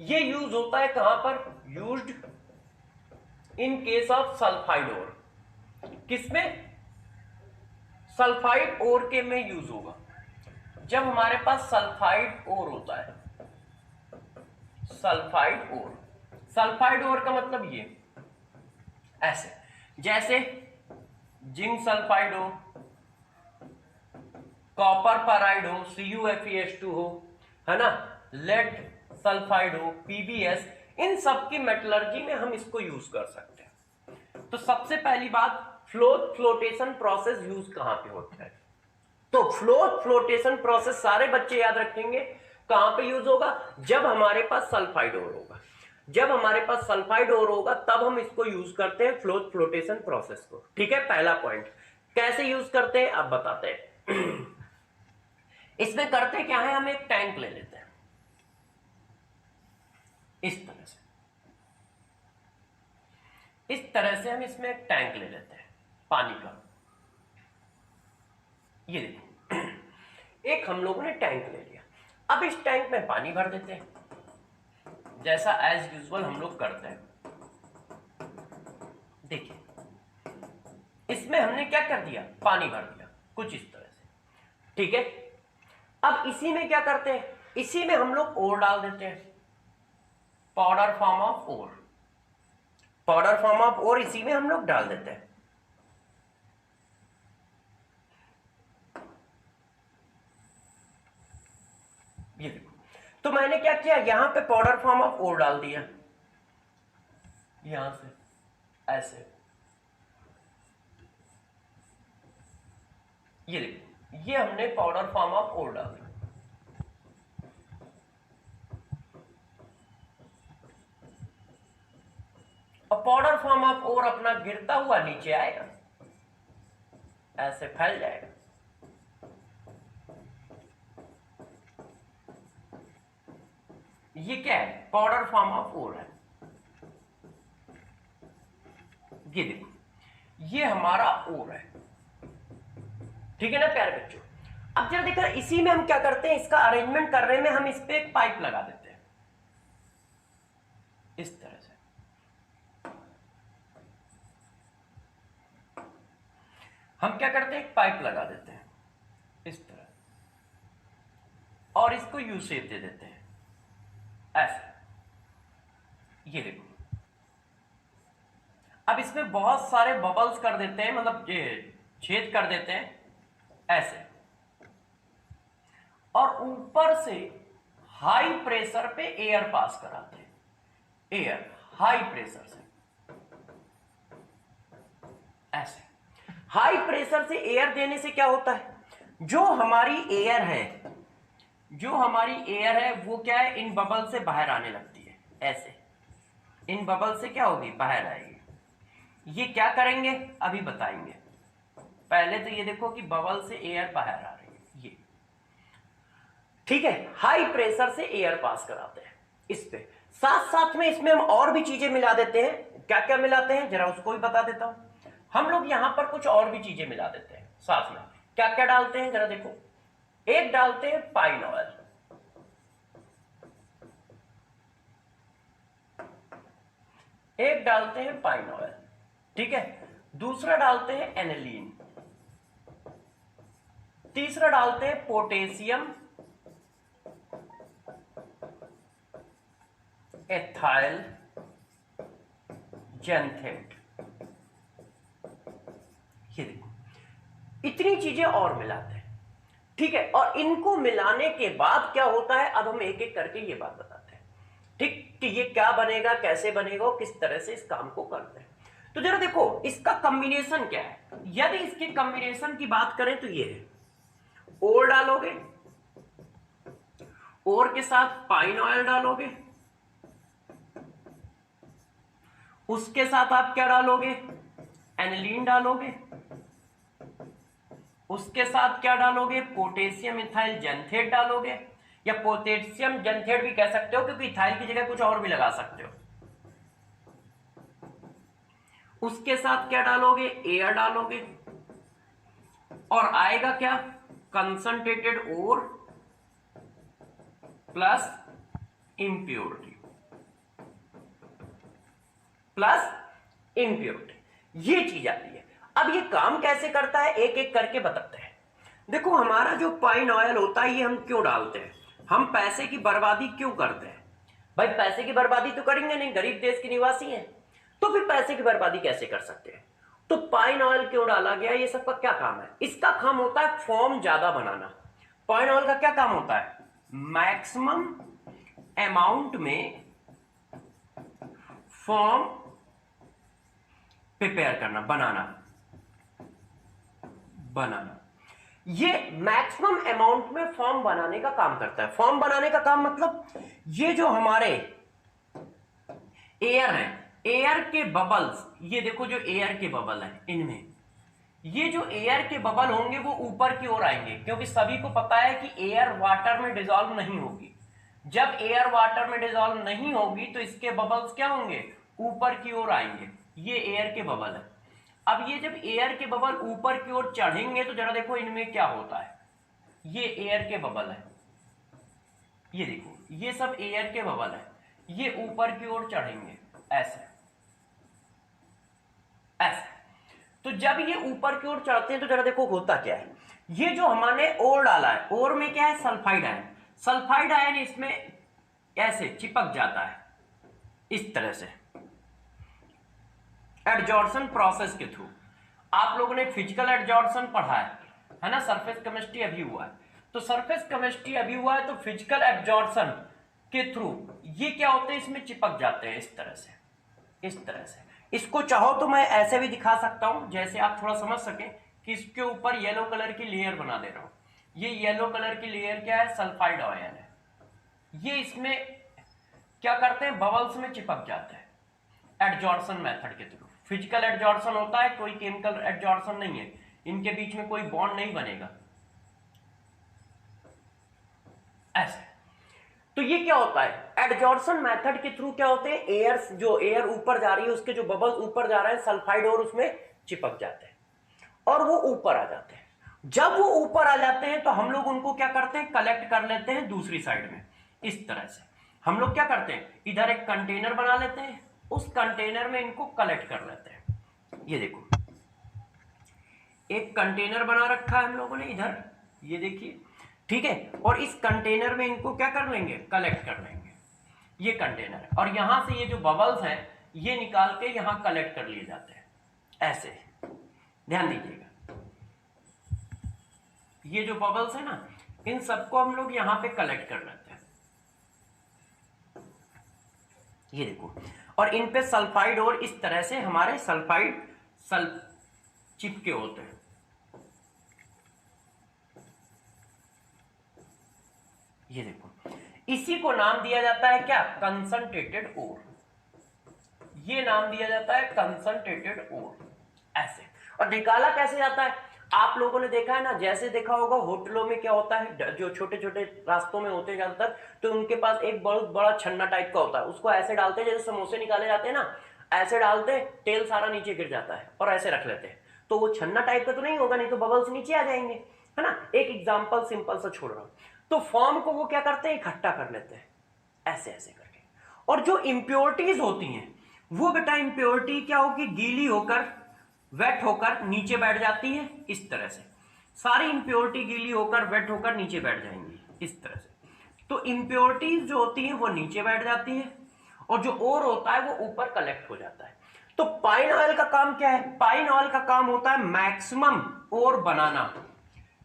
ये यूज होता है कहां पर, used in case of sulphide ore. किसमें, सल्फाइड ओर के में यूज होगा, जब हमारे पास सल्फाइड ओर होता है। सल्फाइड ओर, सल्फाइड ओर का मतलब ये ऐसे, जैसे जिंक सल्फाइड हो, कॉपर पेराइड हो, CuFeS2 हो, है ना, लेड सल्फाइड हो, PbS, इन सब की मेटलर्जी में हम इसको यूज कर सकते हैं। तो सबसे पहली बात, फ्लोटेशन प्रोसेस यूज कहां पे होता है, तो फ्लोटेशन प्रोसेस सारे बच्चे याद रखेंगे कहां पे यूज होगा, जब हमारे पास सल्फाइड ओर होगा। जब हमारे पास सल्फाइड ओर होगा तब हम इसको यूज करते हैं फ्लोटेशन प्रोसेस को, ठीक है। पहला पॉइंट कैसे यूज करते हैं अब बताते हैं। इसमें करते क्या है, हम एक टैंक ले लेते हैं इस तरह से, इस तरह से हम इसमें एक टैंक ले लेते हैं पानी का। ये देखो एक हम लोगों ने टैंक ले लिया, अब इस टैंक में पानी भर देते हैं जैसा एज यूजुअल हम लोग करते हैं। देखिए इसमें हमने क्या कर दिया, पानी भर दिया कुछ इस तरह से, ठीक है। अब इसी में क्या करते हैं, इसी में हम लोग ओर डाल देते हैं, powder form of ore, powder form of ore इसी में हम लोग डाल देते हैं। ये देखो, तो मैंने क्या किया, यहां पे पाउडर फॉर्म ऑफ ओर डाल दिया, यहां से ऐसे, ये देखो ये हमने पाउडर फॉर्म ऑफ ओर डाल दिया। और पाउडर फॉर्म ऑफ ओर अपना गिरता हुआ नीचे आएगा, ऐसे फैल जाएगा। ये क्या है? पाउडर फॉर्म ऑफ ओर है। ये देखो, ये हमारा ओर है, ठीक है ना प्यारे बच्चों। अब जरा देखो, इसी में हम क्या करते हैं, इसका अरेंजमेंट करने में हम इस पे एक पाइप लगा देते हैं इस तरह से। हम क्या करते हैं, एक पाइप लगा देते हैं इस तरह, और इसको यू शेप दे देते हैं ऐसे। ये देखो, अब इसमें बहुत सारे बबल्स कर देते हैं, मतलब ये छेद कर देते हैं ऐसे, और ऊपर से हाई प्रेशर पे एयर पास कराते हैं, एयर हाई प्रेशर से ऐसे। हाई प्रेशर से एयर देने से क्या होता है, जो हमारी एयर है वो क्या है, इन बबल से बाहर आने लगती है ऐसे। इन बबल से क्या होगी, बाहर आएगी। ये क्या करेंगे अभी बताएंगे। पहले तो ये देखो कि बबल से एयर बाहर आ रही है, ये ठीक है। हाई प्रेशर से एयर पास कराते हैं इस पे। साथ साथ में इसमें हम और भी चीजें मिला देते हैं। क्या क्या मिलाते हैं जरा उसको भी बता देता हूं। हम लोग यहां पर कुछ और भी चीजें मिला देते हैं साथ में। क्या क्या डालते हैं जरा देखो। एक डालते हैं पाइन ऑयल, एक डालते हैं पाइन ऑयल, ठीक है। दूसरा डालते हैं एनिलीन, तीसरा डालते हैं पोटेशियम एथाइल जेंथेट। ये देखो, इतनी चीजें और मिलाते हैं, ठीक है। और इनको मिलाने के बाद क्या होता है, अब हम एक एक करके ये बात बताते हैं, ठीक, कि ये क्या बनेगा, कैसे बनेगा और किस तरह से इस काम को करते हैं। तो जरा देखो इसका कॉम्बिनेशन क्या है। यदि इसके कॉम्बिनेशन की बात करें तो ये है, ओर डालोगे, ओर के साथ पाइन ऑयल डालोगे, उसके साथ आप क्या डालोगे, एनिलीन डालोगे, उसके साथ क्या डालोगे, पोटेशियम इथाइल जेंथेट डालोगे, या पोटेशियम जेंथेट भी कह सकते हो क्योंकि इथाइल की जगह कुछ और भी लगा सकते हो। उसके साथ क्या डालोगे, एयर डालोगे, और आएगा क्या, concentrated ore plus impurity, plus impurity, ये चीज आती है। अब ये काम कैसे करता है एक एक करके बताते हैं। देखो हमारा जो पाइन ऑयल होता है ये हम क्यों डालते हैं, हम पैसे की बर्बादी क्यों करते हैं। भाई पैसे की बर्बादी तो करेंगे नहीं, गरीब देश के निवासी हैं, तो फिर पैसे की बर्बादी कैसे कर सकते हैं। तो पाइन ऑयल क्यों डाला गया, ये सबका क्या काम है। इसका काम होता है फॉर्म ज्यादा बनाना। पाइन ऑयल का क्या काम होता है, मैक्सिमम अमाउंट में फॉर्म प्रिपेयर करना, बनाना। ये मैक्सिमम अमाउंट में फॉर्म बनाने का काम करता है। फॉर्म बनाने का काम मतलब ये जो हमारे एयर है, एयर के बबल्स, ये देखो जो एयर के बबल है इनमें, ये जो एयर के बबल होंगे वो ऊपर की ओर आएंगे, क्योंकि सभी को पता है कि एयर वाटर में डिसॉल्व नहीं होगी। जब एयर वाटर में डिसॉल्व नहीं होगी तो इसके बबल्स क्या होंगे, ऊपर की ओर आएंगे। ये एयर के बबल है। अब ये जब एयर के बबल ऊपर की ओर चढ़ेंगे तो जरा देखो इनमें क्या होता है, ये एयर के बबल है, ये देखो ये सब एयर के बबल है, ये ऊपर की ओर चढ़ेंगे ऐसे ऐसे। तो जब ये ऊपर की ओर चढ़ते हैं तो जरा देखो होता क्या है, ये जो हमने ओर डाला है, ओर में क्या है, सल्फाइड आयन। सल्फाइड आयन इसमें ऐसे चिपक जाता है इस तरह से एडजॉर्प्शन प्रोसेस के थ्रू। आप लोगों ने फिजिकल एडजॉर्प्शन पढ़ा है ना, सरफेस केमिस्ट्री अभी हुआ है, तो सरफेस केमिस्ट्री अभी हुआ है, तो फिजिकल एडजॉर्प्शन के थ्रू ये क्या होते हैं, इसमें चिपक जाते हैं इस तरह से, इस तरह से। इसको चाहो तो मैं ऐसे भी दिखा सकता हूं, जैसे आप थोड़ा समझ सकें कि इसके ऊपर येलो कलर की लेयर बना दे रहा हूं। ये येलो कलर की लेयर क्या है, सल्फाइड आयन है। ये इसमें क्या करते हैं, बबल्स में चिपक जाते हैं। एडजॉर्सन मेथड के थ्रू। फिजिकल एडजॉर्सन होता है, कोई केमिकल एडजॉर्सन नहीं है, इनके बीच में कोई बॉन्ड नहीं बनेगा ऐसे। तो ये क्या होता है, एडजॉर्सन मेथड के थ्रू क्या होते हैं, एयर ऊपर जा रही है, उसके जो बबल्स ऊपर जा रहे हैं सल्फाइड और उसमें चिपक जाते हैं और वो ऊपर आ जाते हैं। जब वो ऊपर आ जाते हैं तो हम लोग उनको क्या करते हैं, कलेक्ट कर लेते हैं दूसरी साइड में। इस तरह से हम लोग क्या करते हैं, इधर एक कंटेनर बना लेते हैं, उस कंटेनर में इनको कलेक्ट कर लेते हैं। ये देखो एक कंटेनर बना रखा है हम लोगों ने इधर, ये देखिए, ठीक है। और इस कंटेनर में इनको क्या कर लेंगे, कलेक्ट कर लेंगे, ये कंटेनर है। और यहां से ये जो बबल्स हैं ये निकाल के यहां कलेक्ट कर लिए जाते हैं ऐसे, ध्यान दीजिएगा। ये जो बबल्स है ना, इन सबको हम लोग यहां पे कलेक्ट कर लेते हैं, ये देखो। और इन पे सल्फाइड और इस तरह से हमारे सल्फाइड चिपके होते हैं, ये देखो। इसी को नाम दिया जाता है क्या, कंसंट्रेटेड ओर। ये नाम दिया जाता है कंसंट्रेटेड ओर ऐसे। और निकाला कैसे जाता है, आप लोगों ने देखा है ना, जैसे देखा होगा होटलों में क्या होता है, जो छोटे छोटे रास्तों में होते हैं ज्यादातर, तो उनके पास एक बहुत बड़ा छन्ना टाइप का होता है, उसको ऐसे डालते हैं, जैसे समोसे निकाले जाते हैं ना, ऐसे डालते हैं, तेल सारा नीचे गिर जाता है और ऐसे रख लेते हैं। तो वो छन्ना टाइप का तो नहीं होगा, नहीं तो बबल्स नीचे आ जाएंगे, है ना। एक एग्जाम्पल सिंपल सा छोड़ रहा हूं। तो फॉर्म को वो क्या करते हैं, इकट्ठा कर लेते हैं ऐसे ऐसे करके। और जो इम्प्योरिटीज होती हैं वो बेटा, इम्प्योरिटी क्या होगी, गीली होकर वेट होकर नीचे बैठ जाती है इस तरह से। सारी इम्प्योरिटी गीली होकर वेट होकर नीचे बैठ जाएंगी इस तरह से। तो इम्प्योरिटीज जो होती हैं वो नीचे बैठ जाती हैं और जो ओर होता है वो ऊपर कलेक्ट हो जाता है। तो पाइन ऑयल का काम क्या है, पाइन ऑयल का काम होता है मैक्सिमम ओर बनाना,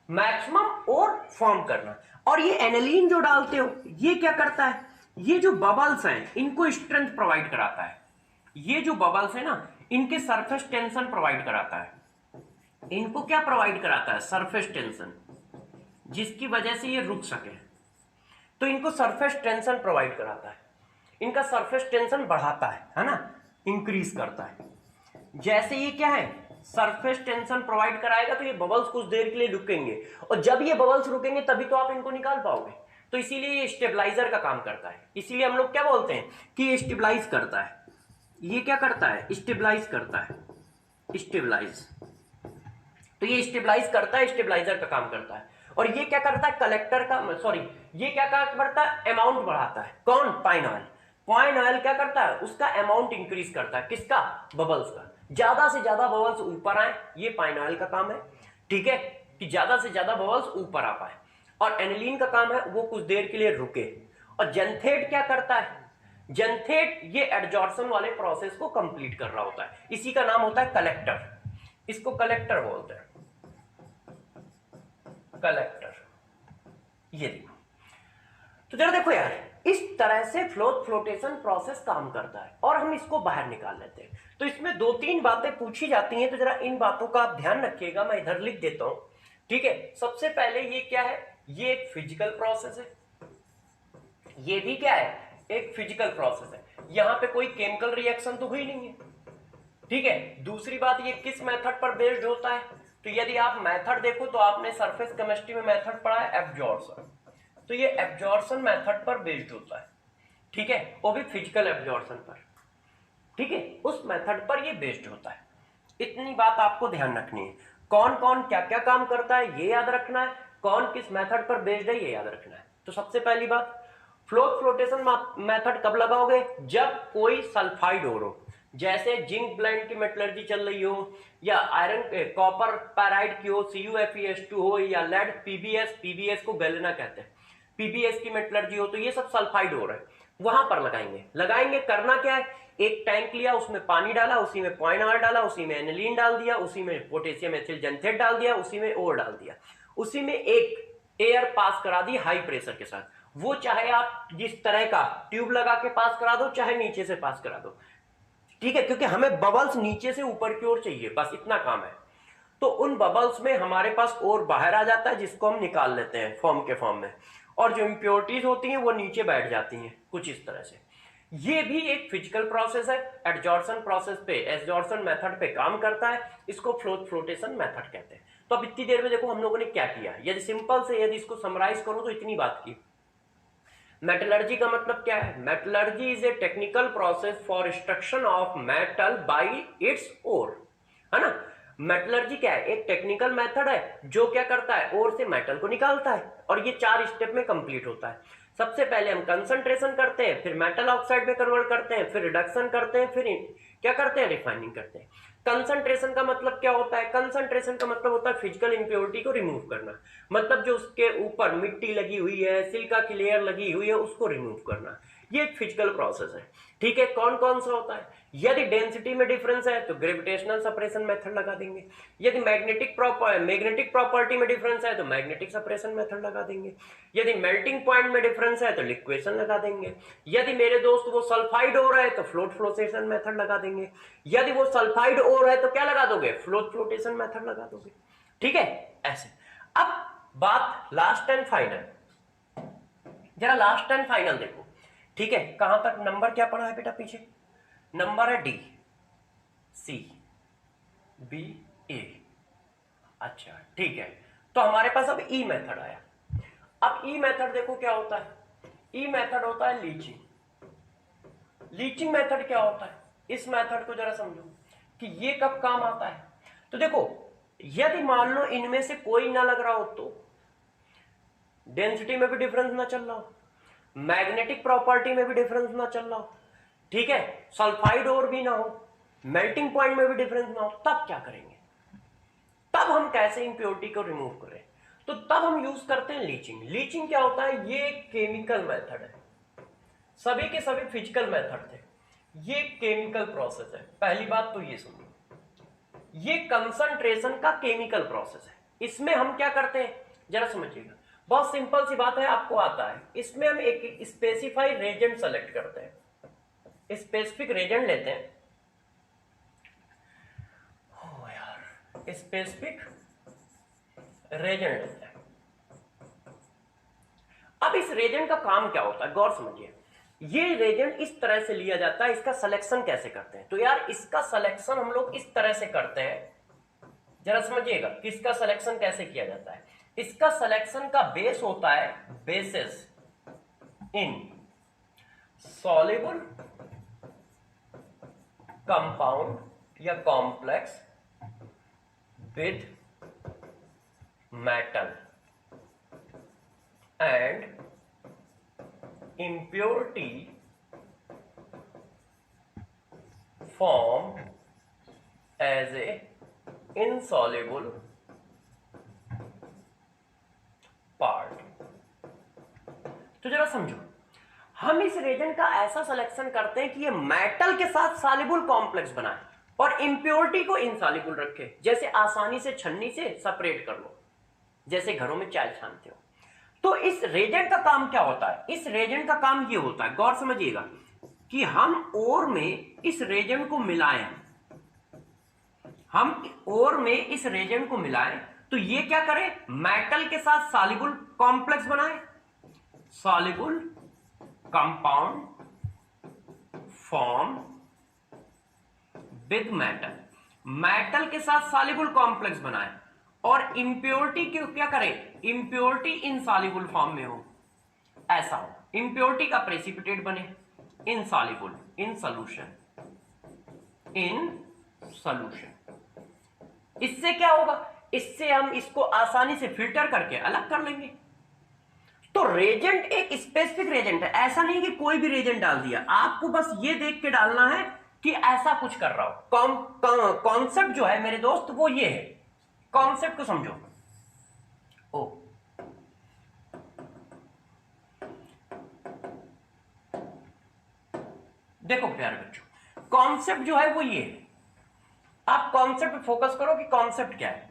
मैक्सिमम ओर फॉर्म करना। और ये एनिलीन जो डालते हो ये क्या करता है, ये जो बबल्स हैं इनको स्ट्रेंथ प्रोवाइड कराता है। ये जो बबल्स है ना, इनके सरफेस टेंशन प्रोवाइड कराता है। इनको क्या प्रोवाइड कराता है, सरफेस टेंशन, जिसकी वजह से ये रुक सके। तो इनको सरफेस टेंशन प्रोवाइड कराता है, इनका सरफेस टेंशन बढ़ाता है ना, इंक्रीज करता है। जैसे ये क्या है, सरफेस टेंशन प्रोवाइड कराएगा तो ये बबल्स कुछ देर के लिए रुकेंगे, और जब ये बबल्स रुकेंगे तभी तो आप इनको निकाल पाओगे। तो इसीलिए ये स्टेबलाइजर का काम करता है। इसीलिए हम लोग क्या बोलते हैं कि ये स्टेबलाइज करता है। ये क्या करता है, स्टेबलाइज करता है, स्टेबलाइज। तो ये स्टेबलाइज करता है, स्टेबलाइजर का काम करता है। और ये क्या करता है, कलेक्टर का, सॉरी, ये क्या काम करता है, अमाउंट बढ़ाता है। कौन, पाइन ऑयल। पाइन ऑयल क्या करता है, उसका अमाउंट इंक्रीज करता है, किसका, बबल्स का। ज्यादा से ज्यादा बबल्स ऊपर आए, ये पाइन ऑयल का काम है, ठीक है, कि ज्यादा से ज्यादा बबल्स ऊपर आ पाए। और एनिलीन का काम है वो कुछ देर के लिए रुके। और जेंथेट क्या करता है, जेंथेट ये एडजॉर्सन वाले प्रोसेस को कंप्लीट कर रहा होता है, इसी का नाम होता है कलेक्टर। इसको कलेक्टर बोलते हैं, कलेक्टर। ये देखो, तो जरा देखो यार, इस तरह से फ्लोटेशन प्रोसेस काम करता है और हम इसको बाहर निकाल लेते हैं। तो इसमें दो तीन बातें पूछी जाती हैं, तो जरा इन बातों का आप ध्यान रखिएगा, मैं इधर लिख देता हूं, ठीक है। सबसे पहले ये क्या है, ये एक फिजिकल प्रोसेस है, ये भी क्या है, एक फिजिकल प्रोसेस है। यहां पे कोई केमिकल रिएक्शन तो हुई नहीं है, ठीक है। दूसरी बात, ये किस मेथड पर बेस्ड होता है, तो यदि आप मेथड देखो तो आपने सरफेस केमिस्ट्री में मेथड पढ़ा है एब्जॉर्प्शन, तो ये एब्जॉर्प्शन मेथड पर बेस्ड होता है, ठीक है, वो भी फिजिकल एब्जॉर्प्शन पर, ठीक है, उस मेथड पर ये बेस्ड होता है। इतनी बात आपको ध्यान रखनी है, कौन कौन क्या क्या काम करता है ये याद रखना है, कौन किस मेथड पर बेस्ड है ये याद रखना है। तो सबसे पहली बात, फ्लोटेशन मेथड कब लगाओगे, जब कोई सल्फाइड ओर हो, जैसे जिंक ब्लेंड की मेटलर्जी चल रही हो, या आयरन कॉपर पैराइड की हो, CuFeS2 हो, या लेड पीबीएस को गैलेना कहते हैं, पीबीएस की मेटलर्जी हो, तो ये सब सल्फाइड ओर है, वहां पर लगाएंगे। करना क्या है, एक टैंक लिया, उसमें पानी डाला, उसी में पाइन ऑयल डाला, उसी में एनिलीन डाल दिया, उसी में पोटेशियम एथिल जेंथेट डाल दिया, उसी में ओर डाल दिया, उसी में एक एयर पास करा दी हाई प्रेशर के साथ। वो चाहे आप जिस तरह का ट्यूब लगा के पास करा दो, चाहे नीचे से पास करा दो, ठीक है, क्योंकि हमें बबल्स नीचे से ऊपर की ओर चाहिए, बस इतना काम है। तो उन बबल्स में हमारे पास और बाहर आ जाता है, जिसको हम निकाल लेते हैं फॉर्म के फॉर्म में, और जो इम्प्योरिटीज होती हैं वो नीचे बैठ जाती हैं कुछ इस तरह से। ये भी एक फिजिकल प्रोसेस है, एडजॉर्प्शन प्रोसेस पे, एडजॉर्प्शन मेथड पे काम करता है, इसको फ्लोटेशन मेथड कहते हैं। तो अब इतनी देर में देखो हम लोगों ने क्या किया, यदि सिंपल से यदि इसको समराइज करो तो इतनी बात की। मेटलर्जी का मतलब क्या है? Metallurgy is a technical process for extraction of metal by its ore, है ना। मेटलर्जी क्या है? एक टेक्निकल मेथड है जो क्या करता है, ओर से मेटल को निकालता है, और ये 4 स्टेप में कंप्लीट होता है। सबसे पहले हम कंसंट्रेशन करते हैं, फिर मेटल ऑक्साइड में कन्वर्ट करते हैं, फिर रिडक्शन करते हैं, फिर क्या करते हैं, रिफाइनिंग करते हैं। कंसंट्रेशन का मतलब क्या होता है? कंसंट्रेशन का मतलब होता है फिजिकल इंप्योरिटी को रिमूव करना, मतलब जो उसके ऊपर मिट्टी लगी हुई है, सिलिका की लेयर लगी हुई है, उसको रिमूव करना। ये एक फिजिकल प्रोसेस है, ठीक है। कौन कौन सा होता है? यदि डेंसिटी में डिफरेंस है तो ग्रेविटेशनल सेपरेशन मेथड लगा देंगे। यदि मैग्नेटिक प्रॉपर्टी में डिफरेंस है तो मैग्नेटिक सेपरेशन मेथड लगा देंगे। यदि मेल्टिंग पॉइंट में डिफरेंस है तो लिक्वेशन लगा देंगे। यदि मेरे दोस्त वो सल्फाइड ओर है तो फ्लोटेशन मेथड लगा देंगे। यदि वो सल्फाइड ओर है तो क्या लगा दोगे? फ्लोटेशन मेथड लगा दोगे, ठीक है। ऐसे अब बात लास्ट एंड फाइनल, जरा लास्ट एंड फाइनल देखो, ठीक है। कहां तक नंबर क्या पढ़ा है बेटा? पीछे नंबर है डी, सी, बी, ए। अच्छा ठीक है, तो हमारे पास अब ई मेथड आया। अब ई मेथड देखो क्या होता है। ई मेथड होता है लीचिंग। लीचिंग मेथड क्या होता है? इस मेथड को जरा समझो कि ये कब काम आता है। तो देखो, यदि मान लो इनमें से कोई ना लग रहा हो तो डेंसिटी में भी डिफरेंस ना चल रहा हो, मैग्नेटिक प्रॉपर्टी में भी डिफरेंस ना चल रहा हो, ठीक है, सल्फाइड और भी ना हो, मेल्टिंग पॉइंट में भी डिफरेंस ना हो, तब क्या करेंगे? तब हम कैसे इंप्योरिटी को रिमूव करें? तो तब हम यूज करते हैं लीचिंग। लीचिंग क्या होता है? ये केमिकल मेथड है, सभी के सभी फिजिकल मेथड थे, ये केमिकल प्रोसेस है। पहली बात तो ये सुनिए, ये कंसंट्रेशन का केमिकल प्रोसेस है। इसमें हम क्या करते हैं जरा समझिएगा, बहुत सिंपल सी बात है, आपको आता है। इसमें हम एक स्पेसिफाइड रेजेंट सेलेक्ट करते हैं, स्पेसिफिक रेजेंट लेते हैं, ओ यार, स्पेसिफिक रेजेंट लेते हैं। अब इस रेजेंट का काम क्या होता है, गौर समझिए। ये रेजेंट इस तरह से लिया जाता है, इसका सिलेक्शन कैसे करते हैं? तो यार इसका सिलेक्शन हम लोग इस तरह से करते हैं, जरा समझिएगा कि इसका सिलेक्शन कैसे किया जाता है। इसका सिलेक्शन का बेस होता है बेसिस इन सॉल्युबल कंपाउंड या complex with metal and impurity form as a insoluble part। तो जरा समझो, हम इस रेजेंट का ऐसा सिलेक्शन करते हैं कि ये मेटल के साथ सॉल्युबल कॉम्प्लेक्स बनाए और इंप्योरिटी को इनसॉल्युबल रखे, जैसे आसानी से छन्नी से सेपरेट कर लो, जैसे घरों में चाय छानते हो। तो इस रेजेंट का काम क्या होता है? इस रेजेंट का काम ये होता है, गौर समझिएगा, कि हम ओर में इस रेजेंट को मिलाएं, हम ओर में इस रेजेंट को मिलाएं तो ये क्या करे? मेटल के साथ सॉल्युबल कॉम्प्लेक्स बनाए, soluble compound form with metal, metal के साथ सॉल्युबल कॉम्प्लेक्स बनाए और इंप्योरिटी क्यों क्या करे? इंप्योरिटी इनसॉल्युबल फॉर्म में हो, ऐसा हो, इंप्योरिटी का प्रेसिपिटेट बने, insoluble, in solution, in solution. इससे क्या होगा? इससे हम इसको आसानी से फिल्टर करके अलग कर लेंगे। तो रेजेंट एक स्पेसिफिक रेजेंट है, ऐसा नहीं कि कोई भी रेजेंट डाल दिया, आपको बस ये देख के डालना है कि ऐसा कुछ कर रहा हो। कॉन्सेप्ट जो है मेरे दोस्त वो ये है, कॉन्सेप्ट को समझो। ओ देखो प्यारे बच्चों, कॉन्सेप्ट जो है वो ये है, आप कॉन्सेप्ट पे फोकस करो कि कॉन्सेप्ट क्या है।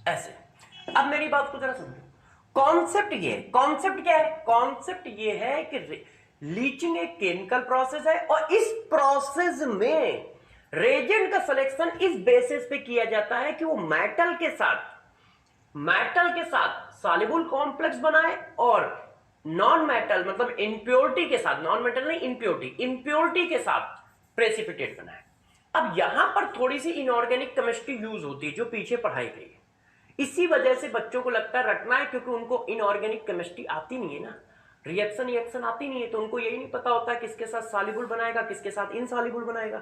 ऐसे अब मेरी बात को जरा समझो, कॉन्सेप्ट ये है, कॉन्सेप्ट क्या है? कॉन्सेप्ट ये है कि लीचिंग एक केमिकल प्रोसेस है और इस प्रोसेस में रेजेंट का सिलेक्शन इस बेसिस पे किया जाता है कि वो मेटल के साथ सॉल्युबल कॉम्प्लेक्स बनाए और नॉन मेटल मतलब इम्प्योरिटी के साथ, नॉन मेटल नहीं इम्प्योरिटी, इम्प्योरिटी के साथ प्रेसिपिटेट बना है। अब यहां पर थोड़ी सी इनऑर्गेनिक केमिस्ट्री यूज होती है जो पीछे पढ़ाई गई है, इसी वजह से बच्चों को लगता है रटना है, क्योंकि उनको इनऑर्गेनिक केमिस्ट्री आती नहीं है ना, रिएक्शन आती नहीं है, तो उनको यही नहीं पता होता है किसके साथ सॉल्युबल बनाएगा किसके साथ इनसॉल्युबल बनाएगा,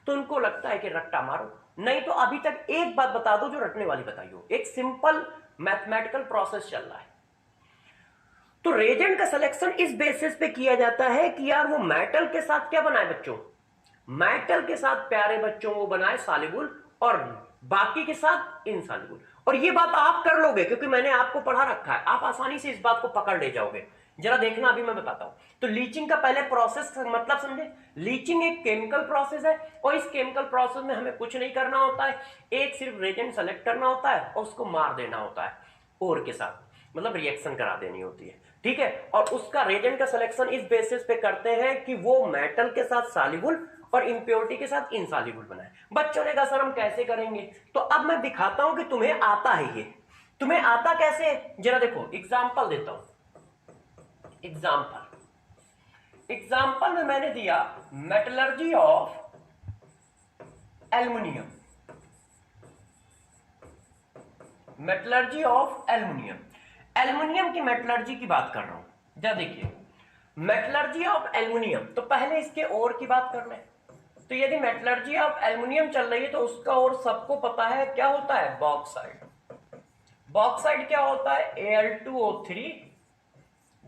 तो उनको लगता है कि रट्टा मारो। नहीं तो अभी तक एक बात बता दो जो रटने वाली बताई हो, एक सिंपल मैथमेटिकल प्रोसेस चल रहा है। तो रेजेंट का सिलेक्शन इस बेसिस पे किया जाता है कि यार वो मेटल के साथ क्या बनाए बच्चों, मेटल के साथ प्यारे बच्चों वो बनाए सॉल्युबल और बाकी के साथ इनसॉल्युबल। और ये बात आप कर लोगे क्योंकि मैंने आपको पढ़ा रखा है, आप आसानी से इस बात को पकड़ ले जाओगे। जरा देखना अभी मैं बताता हूं। तो लीचिंग का पहले प्रोसेस मतलब समझे, लीचिंग एक केमिकल प्रोसेस है और इस केमिकल प्रोसेस में हमें कुछ नहीं करना होता है, एक सिर्फ रेजेंट सेलेक्ट करना होता है और उसको मार देना होता है और के साथ, मतलब रिएक्शन करा देनी होती है, ठीक है। और उसका रेजेंट का सिलेक्शन इस बेसिस पे करते हैं कि वो मेटल के साथ सॉल्युबल और इंप्योरिटी के साथ इनसॉल्युबल बनाए। बच्चों ने कहा सर हम कैसे करेंगे, तो अब मैं दिखाता हूं कि तुम्हें आता है ये। तुम्हें आता कैसे है, जरा देखो एग्जांपल देता हूं। एग्जांपल में मैंने दिया metallurgy of aluminium, metallurgy of aluminium, aluminium की मेटलर्जी की बात कर रहा हूं। जरा देखिए मेटलर्जी ऑफ एल्युमिनियम, तो पहले इसके ओर की बात कर लें। तो यदि मेटलर्जी ऑफ एल्युमिनियम चल रही है तो उसका और सबको पता है क्या होता है, बॉक्साइड। बॉक्साइड क्या होता है, Al2O3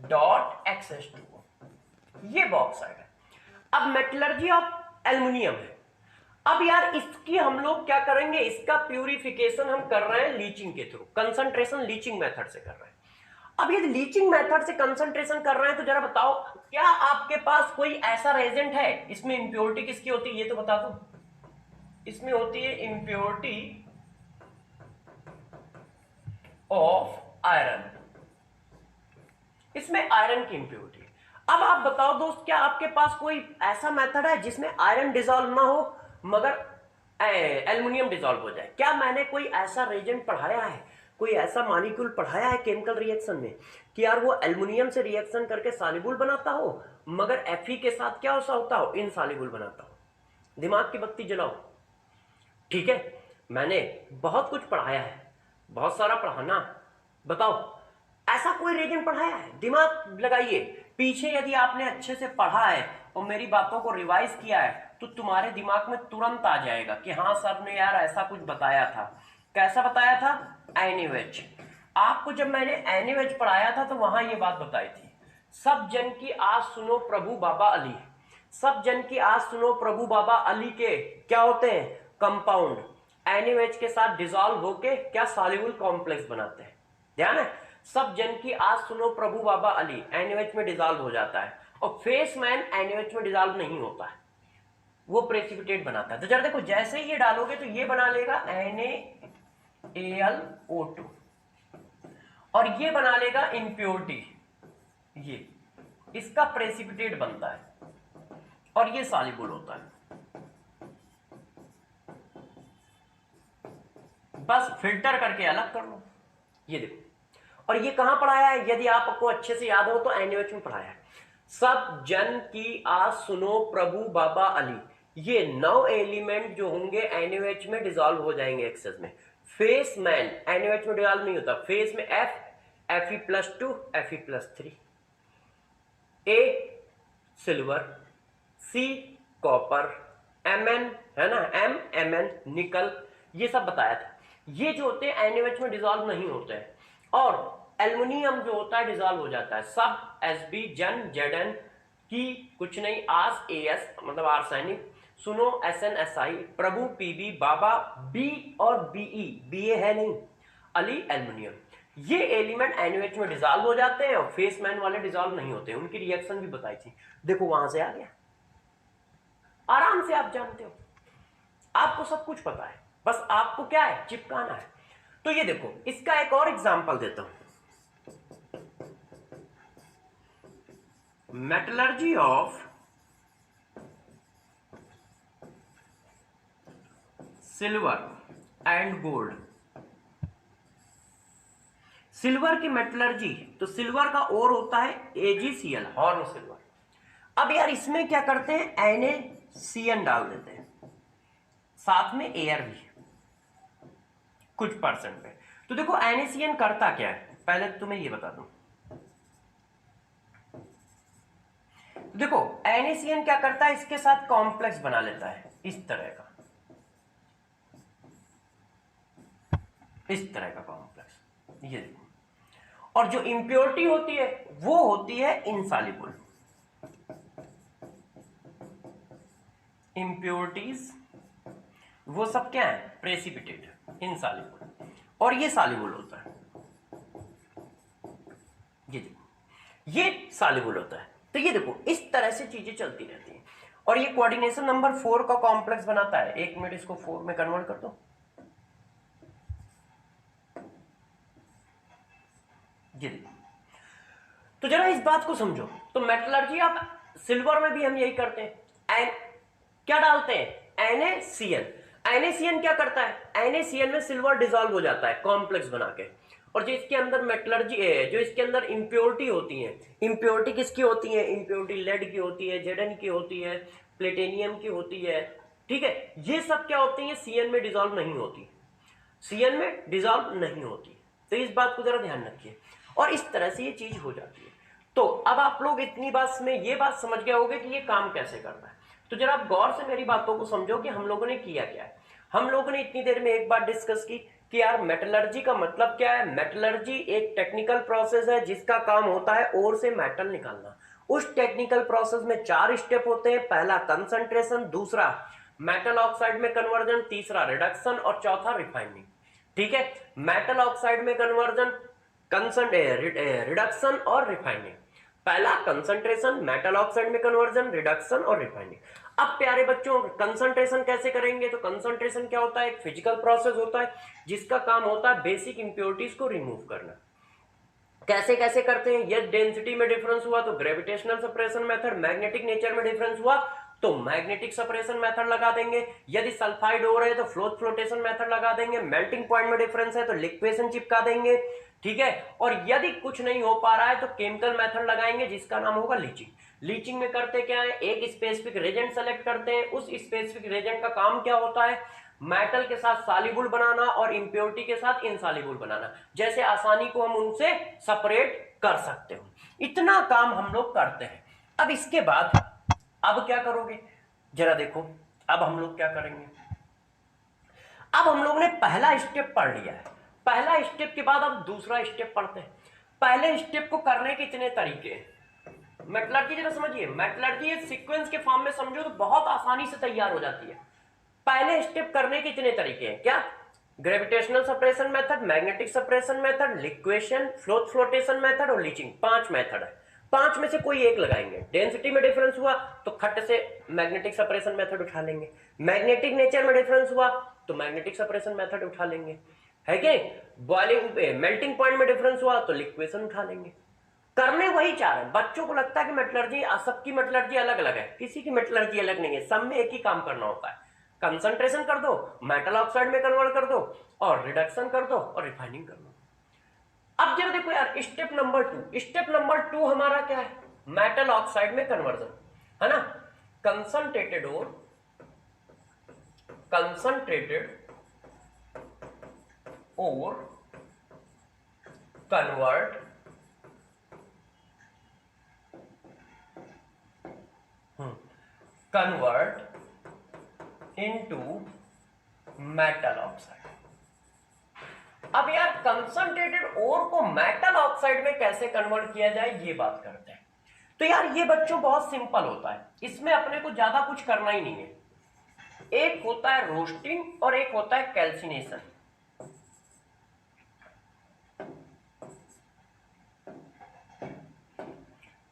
डॉट XH2O, ये बॉक्साइड है। अब मेटलर्जी ऑफ एल्युमिनियम है। अब यार इसकी हम लोग क्या करेंगे, इसका प्यूरिफिकेशन हम कर रहे हैं लीचिंग के थ्रू, कंसंट्रेशन लीचिंग मेथड से कर रहे हैं। अब ये लीचिंग मेथड से कंसंट्रेशन कर रहे हैं तो जरा बताओ क्या आपके पास कोई ऐसा रेजेंट है, इसमें इंप्योरिटी किसकी होती है ये तो बता दो। इसमें होती है इंप्योरिटी ऑफ आयरन, इसमें आयरन की इंप्योरिटी। अब आप बताओ दोस्त क्या आपके पास कोई ऐसा मेथड है जिसमें आयरन डिसॉल्व ना हो मगर एल्युमिनियम डिसॉल्व हो जाए, क्या मैंने कोई ऐसा रेजेंट पढ़ाया है, कोई ऐसा मॉलिक्यूल पढ़ाया है केमिकल रिएक्शन में कि यार वो एल्युमिनियम से रिएक्शन करके सॉल्युबल बनाता हो मगर Fe के साथ क्या होता हो, इनसॉल्युबल बनाता हो। दिमाग की बत्ती जलाओ, ठीक है। मैंने बहुत कुछ पढ़ाया है, बहुत सारा पढ़ाना, बताओ ऐसा कोई रीजन पढ़ाया है, दिमाग लगाइए। पीछे यदि आपने अच्छे से पढ़ा है और मेरी बातों को रिवाइज किया है तो तुम्हारे दिमाग में तुरंत आ जाएगा कि हाँ सर ने यार ऐसा कुछ बताया था। कैसा बताया था, NaOH। आपको जब मैंने NaOH पढ़ाया था तो वहां ये बात बताई थी, सब जन की आज सुनो प्रभु बाबा अली, सब जन की आज सुनो प्रभु बाबा अली के क्या होते हैं, कंपाउंड NaOH के साथ डिसॉल्व होके क्या सॉल्युबल कॉम्प्लेक्स बनाते हैं, ध्यान है। सब जन की आज सुनो प्रभु बाबा अली NaOH में डिसॉल्व हो जाता है और फेस मैन NaOH में डिसॉल्व नहीं होता है, वो प्रेसिपिटेट बनाता है। तो जरा देखो जैसे ही ये डालोगे तो ये बना लेगा NaAlO2 और ये बना लेगा इंप्योरिटी, ये इसका प्रेसिपिटेट बनता है और ये सॉल्युबल होता है। बस फिल्टर करके अलग कर लो, ये देखो। और ये कहां पढ़ाया है, यदि आपको अच्छे से याद हो तो NaOH में पढ़ाया है। सब जन की आज सुनो प्रभु बाबा अली, ये 9 एलिमेंट जो होंगे NaOH में डिसॉल्व हो जाएंगे एक्सेस में। फेस मैन NaOH में डिसॉल्व नहीं होता, फेस में Fe+2 Fe+3, A silver, C copper, Mn है ना, Mn निकल, ये सब बताया था। ये जो होते हैं NaOH में डिसॉल्व नहीं होते हैं और एल्युमिनियम जो होता है डिसॉल्व हो जाता है। सब Sb जन Zn की कुछ नहीं, आस As मतलब आर्सेनिक, सुनो SnSi, प्रभु Pb, बाबा B और Be है नहीं, अली एल्युमिनियम। ये एलिमेंट NaOH में डिसॉल्व हो जाते हैं और फेस मैन वाले डिसॉल्व नहीं होते हैं, उनकी रिएक्शन भी बताई थी। देखो वहां से आ गया, आराम से आप जानते हो, आपको सब कुछ पता है, बस आपको क्या है चिपकाना है। तो ये देखो इसका एक और एग्जांपल देता हूं, metallurgy of silver and gold. Silver की मेटलर्जी, तो सिल्वर का ओर होता है AgCl, हॉर्न सिल्वर। अब यार इसमें क्या करते हैं, NaCN डाल देते हैं, साथ में एयर भी कुछ परसेंट पे। तो देखो NaCN करता क्या है, पहले तो तुम्हें ये बता दूं। तो देखो NaCN क्या करता है, इसके साथ कॉम्प्लेक्स बना लेता है इस तरह का, इस तरह का कॉम्प्लेक्स, ये देखो। और जो इंप्योरिटी होती है वो होती है इनसॉल्युबल। इंप्योरिटीज वो सब क्या है, प्रेसिपिटेट, इनसॉल्युबल, और ये सॉल्युबल होता है, ये देखो ये सॉल्युबल होता है। तो ये देखो इस तरह से चीजें चलती रहती हैं। और ये कोऑर्डिनेशन नंबर 4 का कॉम्प्लेक्स बनाता है। एक मिनट इसको 4 में कन्वर्ट कर दो, ये देखो। तो जरा इस बात को समझो, तो मेटलर्जी आप सिल्वर में भी हम यही करते हैं, क्या डालते हैं, NaCN। NaCN क्या करता है, NaCN में सिल्वर डिसॉल्व हो जाता है कॉम्प्लेक्स बना के। और जो इसके अंदर मेटलर्जी है, जो इसके अंदर इंप्योरिटी होती है, इंप्योरिटी किसकी होती है, इंप्योरिटी लेड की होती है, Zn की होती है, प्लेटिनियम की होती है, ठीक है। ये सब क्या होती है, CN में डिसॉल्व नहीं होती, CN में डिसॉल्व नहीं होती। तो इस बात को जरा ध्यान रखिए। और इस तरह से ये चीज हो जाती है। तो अब आप लोग इतनी बात में ये बात समझ गए होंगे कि ये काम कैसे करता है। तो जरा आप गौर से मेरी बातों को समझो कि हम लोगों ने किया क्या है। हम लोगों ने इतनी देर में एक बात डिस्कस की कि यार मेटलर्जी का मतलब क्या है। मेटलर्जी एक टेक्निकल प्रोसेस है जिसका काम होता है ओर से मेटल निकालना। उस टेक्निकल प्रोसेस में 4 स्टेप होते हैं। पहला कंसंट्रेशन, दूसरा मेटल ऑक्साइड में कन्वर्जन, तीसरा रिडक्शन और चौथा रिफाइनिंग। ठीक है, मेटल ऑक्साइड में कन्वर्जन, रिडक्शन और रिफाइनिंग। पहला कंसंट्रेशन, मेटल ऑक्साइड में कन्वर्जन, रिडक्शन और रिफाइनिंग। अब प्यारे बच्चों कंसंट्रेशन कैसे करेंगे, तो कंसंट्रेशन क्या होता है, एक फिजिकल प्रोसेस होता है जिसका काम होता है बेसिक इंप्योरिटीज को रिमूव करना। कैसे कैसे करते हैं, यदि डेंसिटी में डिफरेंस हुआ तो gravitational separation method, magnetic nature में डिफरेंस हुआ तो मैग्नेटिक सेपरेशन मेथड लगा देंगे, यदि सल्फाइड हो रहे तो फ्लोटेशन मेथड लगा देंगे, मेल्टिंग पॉइंट में डिफरेंस है तो लिक्वेशन चिपका देंगे, ठीक है। और यदि कुछ नहीं हो पा रहा है तो केमिकल मेथड लगाएंगे जिसका नाम होगा लीचिंग। लीचिंग में करते क्या है, एक स्पेसिफिक रेजेंट सेलेक्ट करते हैं, उस स्पेसिफिक रेजेंट का काम क्या होता है, मेटल के साथ सॉल्युबल बनाना और इंप्योरिटी के साथ इनसॉल्युबल बनाना, जैसे आसानी को हम उनसे सेपरेट कर सकते हो। इतना काम हम लोग करते हैं। अब इसके बाद अब क्या करोगे, जरा देखो अब हम लोग क्या करेंगे। अब हम लोग ने पहला स्टेप पढ़ लिया है। पहला स्टेप के बाद अब दूसरा स्टेप पढ़ते हैं। पहले स्टेप को करने के इतने तरीके हैं। मेटलर्जी जरा समझिए, मेटलर्जी एक सीक्वेंस के फॉर्म में समझो तो बहुत आसानी से तैयार हो जाती है। पहले स्टेप करने के इतने तरीके हैं, क्या, gravitational separation method, magnetic separation method, liquation, flotation method और लीचिंग। 5 मेथड है, 5 में से कोई एक लगाएंगे। डेंसिटी में डिफरेंस हुआ तो खट से मैग्नेटिक सेपरेशन मेथड उठा लेंगे, मैग्नेटिक नेचर में डिफरेंस हुआ तो मैग्नेटिक सेपरेशन मेथड उठा लेंगे, है कि बॉइलिंग मेल्टिंग पॉइंट में डिफरेंस हुआ तो लिक्वेशन उठा लेंगे। करने वही चाह रहे हैं। बच्चों को लगता है कि मेटलर्जी, सबकी मेटलर्जी अलग अलग है, किसी की मेटलर्जी अलग नहीं है, सब में एक ही काम करना होता है। कंसंट्रेशन कर दो, मेटल ऑक्साइड में कन्वर्ट कर दो और रिडक्शन कर दो और रिफाइनिंग कर दो। अब जरा देखो यार स्टेप नंबर 2, स्टेप नंबर 2 हमारा क्या है, मेटल ऑक्साइड में कन्वर्जन, है ना। कंसंट्रेटेड और कन्वर्ट इनटू मेटल ऑक्साइड। अब यार कंसंट्रेटेड ओर को मेटल ऑक्साइड में कैसे कन्वर्ट किया जाए ये बात करते हैं। तो यार ये बच्चों बहुत सिंपल होता है, इसमें अपने को ज्यादा कुछ करना ही नहीं है। एक होता है रोस्टिंग और एक होता है कैल्सिनेशन।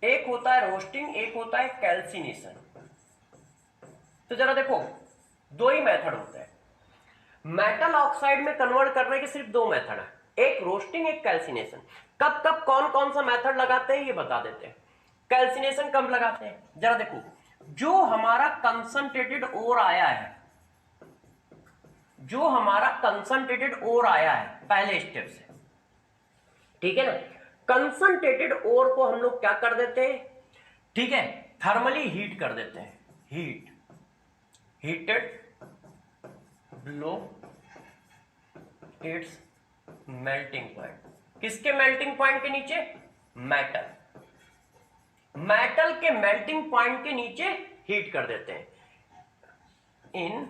एक होता है रोस्टिंग, एक होता है कैल्सिनेशन। तो जरा देखो दो ही मेथड होते हैं। मेटल ऑक्साइड में कन्वर्ट करने के सिर्फ 2 मेथड है, एक रोस्टिंग एक कैल्सिनेशन। कब कब कौन कौन सा मेथड लगाते हैं ये बता देते हैं। कैल्सिनेशन कब लगाते हैं, जरा देखो जो हमारा कंसंट्रेटेड ओर आया है, जो हमारा कंसंट्रेटेड ओर आया है पहले स्टेप से, ठीक है ना। कंसंट्रेटेड ओर को हम लोग क्या कर देते हैं, ठीक है, थर्मली हीट कर देते हैं, heated below it's melting point. किसके मेल्टिंग पॉइंट के नीचे, मेटल के मेल्टिंग पॉइंट के नीचे हीट कर देते हैं इन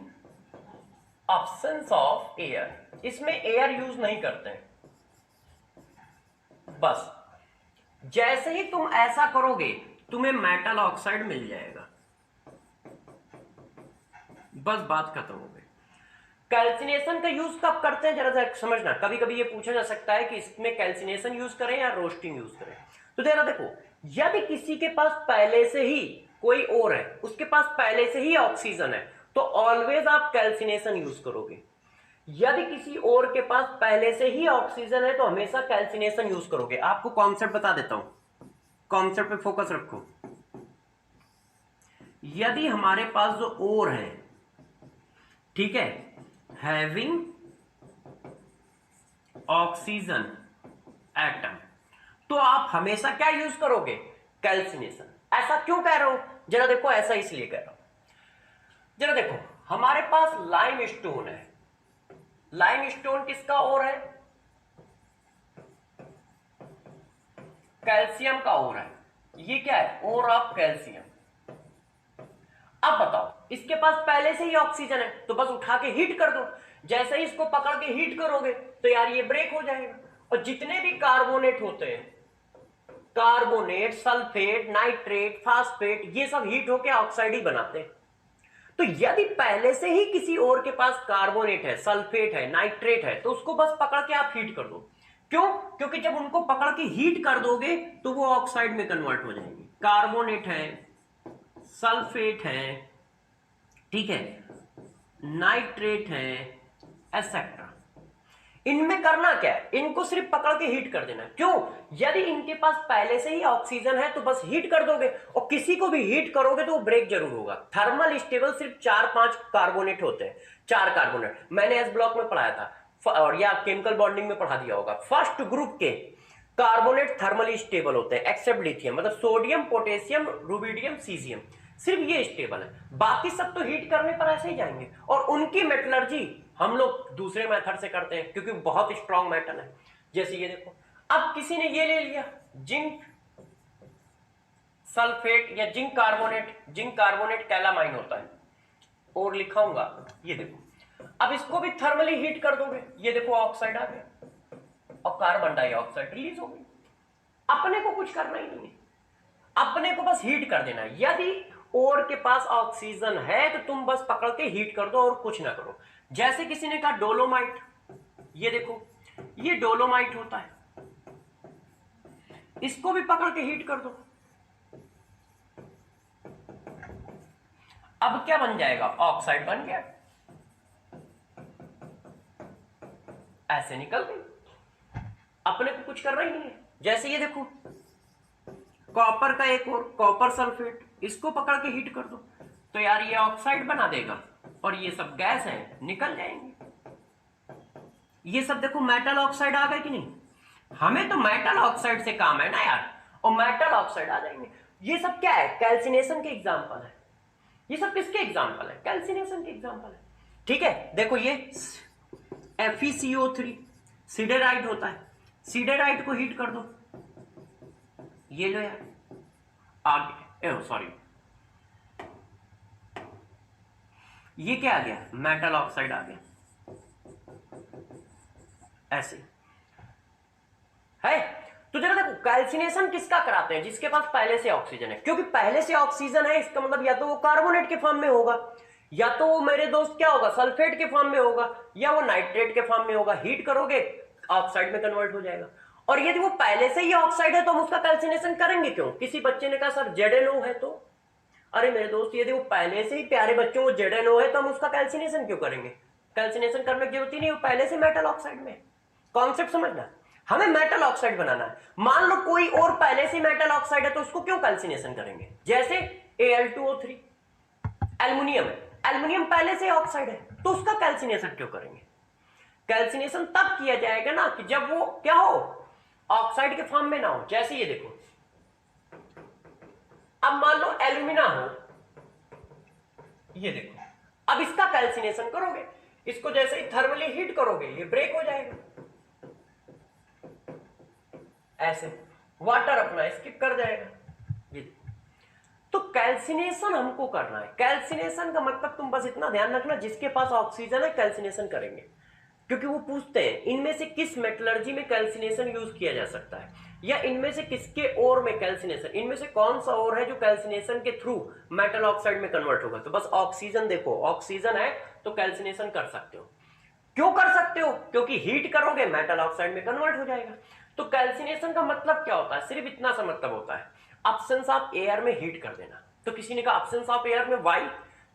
एब्सेंस ऑफ एयर। इसमें एयर यूज नहीं करते हैं। बस जैसे ही तुम ऐसा करोगे तुम्हें मेटल ऑक्साइड मिल जाएगा, बस बात खत्म हो गई। कैल्सिनेशन का यूज कब करते हैं जरा समझना। कभी कभी ये पूछा जा सकता है कि इसमें कैल्सिनेशन यूज करें या रोस्टिंग यूज करें। तो जरा देखो, यदि किसी के पास पहले से ही कोई और है, उसके पास पहले से ही ऑक्सीजन है, तो ऑलवेज आप कैल्सिनेशन यूज करोगे। यदि किसी और के पास पहले से ही ऑक्सीजन है तो हमेशा कैल्सिनेशन यूज करोगे। आपको कॉन्सेप्ट बता देता हूं, कॉन्सेप्ट पे फोकस रखो। यदि हमारे पास जो और है, ठीक है, हैविंग ऑक्सीजन एटम, तो आप हमेशा क्या यूज करोगे, कैल्सिनेशन। ऐसा क्यों कह रहा हूं, जरा देखो, ऐसा इसलिए कह रहा हूं, जरा देखो, हमारे पास लाइम स्टोन है। लाइम स्टोन किसका और है, कैल्शियम का और है। ये क्या है, और ऑफ कैल्शियम। अब बताओ, इसके पास पहले से ही ऑक्सीजन है तो बस उठा के हीट कर दो। जैसे ही इसको पकड़ के हीट करोगे तो यार ये ब्रेक हो जाएगा। और जितने भी कार्बोनेट होते हैं, कार्बोनेट, सल्फेट, नाइट्रेट, फास्फेट, ये सब हीट होके ऑक्साइड ही बनाते हैं। तो यदि पहले से ही किसी और के पास कार्बोनेट है, सल्फेट है, नाइट्रेट है, तो उसको बस पकड़ के आप हीट कर दो। क्यों, क्योंकि जब उनको पकड़ के हीट कर दोगे तो वो ऑक्साइड में कन्वर्ट हो जाएंगे। कार्बोनेट है, सल्फेट है, ठीक है, नाइट्रेट है, एटसेट्रा। इनमें करना क्या है, इनको सिर्फ पकड़ के हीट कर देना। क्यों, यदि इनके पास पहले से ही ऑक्सीजन है तो बस हीट कर दोगे, और किसी को भी हीट करोगे तो वो ब्रेक जरूर होगा। थर्मल स्टेबल सिर्फ 4-5 कार्बोनेट होते हैं, 4 कार्बोनेट। मैंने एस ब्लॉक में पढ़ाया था, और या केमिकल बॉन्डिंग में पढ़ा दिया होगा। फर्स्ट ग्रुप के कार्बोनेट थर्मली स्टेबल होते हैं एक्सेप्ट लिथियम, मतलब सोडियम, पोटेशियम, रुबिडियम, सीजियम, सिर्फ ये स्टेबल है। बाकी सब तो हीट करने पर ऐसे ही जाएंगे। और उनकी मेटलर्जी हम लोग दूसरे मेथड से करते हैं क्योंकि बहुत स्ट्रॉन्ग मेटल है। जैसे ये देखो, अब किसी ने ये ले लिया जिंक सल्फेट या जिंक कार्बोनेट कैलामाइन होता है, और लिखाऊंगा, ये देखो। अब इसको भी थर्मली हीट कर दोगे, ये देखो ऑक्साइड आ गया और कार्बन डाइऑक्साइड रिलीज हो गई। अपने को कुछ करना ही नहीं है, अपने को बस हीट कर देना है। यदि और के पास ऑक्सीजन है तो तुम बस पकड़ के हीट कर दो और कुछ ना करो। जैसे किसी ने कहा डोलोमाइट, ये देखो, ये डोलोमाइट होता है, इसको भी पकड़ के हीट कर दो। अब क्या बन जाएगा, ऑक्साइड बन गया, ऐसे निकल गई। अपने को कुछ करना ही नहीं है। जैसे ये देखो, कॉपर का एक और, कॉपर सल्फेट, इसको पकड़ के हीट कर दो तो यार ये ऑक्साइड बना देगा, और ये सब गैस है, निकल जाएंगे। ये सब देखो मेटल ऑक्साइड आ गए कि नहीं। हमें तो मेटल ऑक्साइड से काम है ना यार, और मेटल ऑक्साइड आ जाएंगे। ये सब क्या है, कैल्सिनेशन के एग्जाम्पल है। ये सब किसके एग्जाम्पल है, कैल्सिनेशन के एग्जाम्पल है। ठीक है, देखो ये FeCO3 सिडेराइट होता है, सिडेराइट को हीट कर दो, ये लो यार, आगे सॉरी, ये क्या आ गया, मेटल ऑक्साइड आ गया, ऐसे है। तो जरा देखो, कैल्सिनेशन किसका कराते हैं, जिसके पास पहले से ऑक्सीजन है। क्योंकि पहले से ऑक्सीजन है, इसका मतलब या तो वो कार्बोनेट के फॉर्म में होगा, या तो वो मेरे दोस्त क्या होगा, सल्फेट के फॉर्म में होगा, या वो नाइट्रेट के फॉर्म में होगा। हीट करोगे ऑक्साइड में कन्वर्ट हो जाएगा। और यदि वो पहले से ही ऑक्साइड है तो हम उसका कैल्सिनेशन करेंगे क्यों। किसी बच्चे ने कहा सर ZNO है, तो अरे मेरे दोस्त, यदि वो पहले से ही प्यारे बच्चों को ZNO है तो हम उसका कैल्सिनेशन क्यों करेंगे। कैल्सिनेशन करने की जरूरत ही नहीं, वो पहले से मेटल ऑक्साइड में। कॉन्सेप्ट समझना, हमें मेटल ऑक्साइड बनाना है। मान लो कोई और पहले से मेटल ऑक्साइड है तो उसको क्यों कैल्सिनेशन करेंगे। जैसे Al2O3 एल्युमिनियम है, एल्युमिनियम पहले से ऑक्साइड है तो उसका कैल्सिनेशन क्यों करेंगे। कैल्सिनेशन तब किया जाएगा ना कि जब वो क्या हो, ऑक्साइड के फॉर्म में ना हो। जैसे ये देखो, अब मान लो एल्यूमिना हो, ये देखो, अब इसका कैल्सिनेशन करोगे, इसको जैसे ही थर्मली हीट करोगे ये ब्रेक हो जाएगा, ऐसे वाटर अपना स्किप कर जाएगा। ये तो कैल्सिनेशन हमको करना है। कैल्सिनेशन का मतलब तुम बस इतना ध्यान रखना, जिसके पास ऑक्सीजन है कैल्सिनेशन करेंगे, क्योंकि वो पूछते हैं इनमें से किस मेटलर्जी में कैल्सिनेशन यूज किया जा सकता है, या इनमें से किसके ओर में कैल्सिनेशन, इनमें से कौन सा ओर है जो कैल्सिनेशन के थ्रू मेटल ऑक्साइड में कन्वर्ट होगा। तो बस ऑक्सीजन देखो, ऑक्सीजन है तो कैल्सिनेशन कर सकते हो। क्यों कर सकते हो? क्योंकि हीट करोगे मेटल ऑक्साइड में कन्वर्ट हो जाएगा। तो कैल्सिनेशन का मतलब क्या होता है? सिर्फ इतना सा मतलब होता है, अब्सेंस ऑफ एयर में हीट कर देना। तो किसी ने कहा अब्सेंस ऑफ एयर में वाई,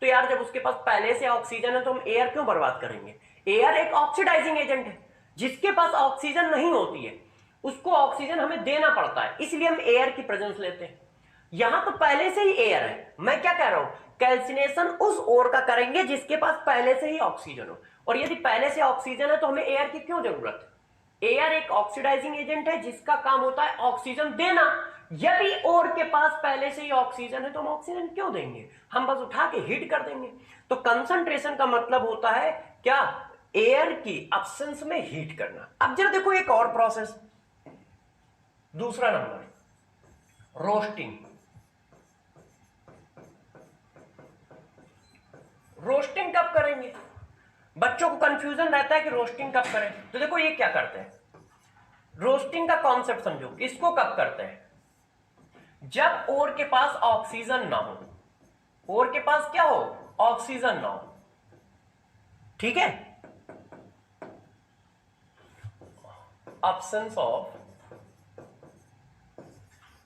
तो यार जब उसके पास पहले से ऑक्सीजन है तो हम एयर क्यों बर्बाद करेंगे? एयर एक ऑक्सीडाइजिंग एजेंट है, जिसके पास ऑक्सीजन नहीं होती है उसको ऑक्सीजन हमें देना पड़ता है, इसलिए हम एयर की प्रेजेंस लेते हैं। यहां तो पहले से ही एयर है। मैं क्या कह रहा हूं, कैल्सिनेशन उस ओर का करेंगे जिसके पास पहले से ही ऑक्सीजन हो, और यदि पहले से ऑक्सीजन है तो हमें एयर की क्यों जरूरत है? एयर एक ऑक्सीडाइजिंग एजेंट है जिसका काम होता है ऑक्सीजन देना। यदि ओर के पास पहले से ही ऑक्सीजन है तो हम ऑक्सीजन क्यों देंगे? हम बस उठा के हीट कर देंगे। तो कंसंट्रेशन का मतलब होता है क्या? एयर की अब्सेंस में हीट करना। अब जरा देखो एक और प्रोसेस, दूसरा नंबर, रोस्टिंग। रोस्टिंग कब करेंगे? बच्चों को कंफ्यूजन रहता है कि रोस्टिंग कब करें। तो देखो ये क्या करते हैं, रोस्टिंग का कॉन्सेप्ट समझो। इसको कब करते हैं? जब ओर के पास ऑक्सीजन ना हो। ओर के पास क्या हो? ऑक्सीजन ना हो, ठीक है? absence of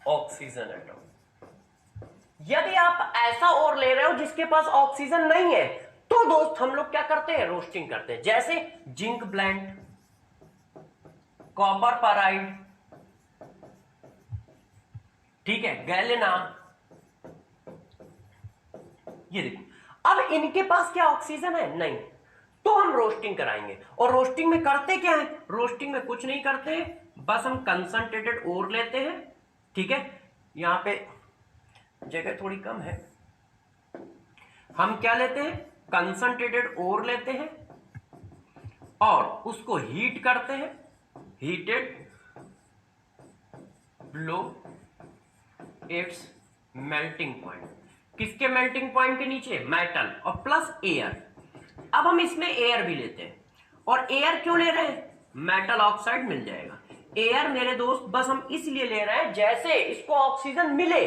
oxygen atom. यदि आप ऐसा और ले रहे हो जिसके पास ऑक्सीजन नहीं है, तो दोस्त हम लोग क्या करते हैं? रोस्टिंग करते हैं। जैसे जिंक ब्लेंड, कॉपर पाराइड, ठीक है, गैलेना। ये देखो, अब इनके पास क्या ऑक्सीजन है? नहीं, तो हम रोस्टिंग कराएंगे। और रोस्टिंग में करते क्या है? रोस्टिंग में कुछ नहीं करते, बस हम कंसंट्रेटेड ओर लेते हैं, ठीक है? यहां पे जगह थोड़ी कम है, हम क्या लेते हैं? कंसंट्रेटेड ओर लेते हैं और उसको हीट करते हैं, heated below it's melting point. किसके मेल्टिंग पॉइंट के नीचे? मेटल और प्लस एयर। अब हम इसमें एयर भी लेते हैं, और एयर क्यों ले रहे हैं? मेटल ऑक्साइड मिल जाएगा। एयर मेरे दोस्त बस हम इसलिए ले रहे हैं जैसे इसको ऑक्सीजन मिले,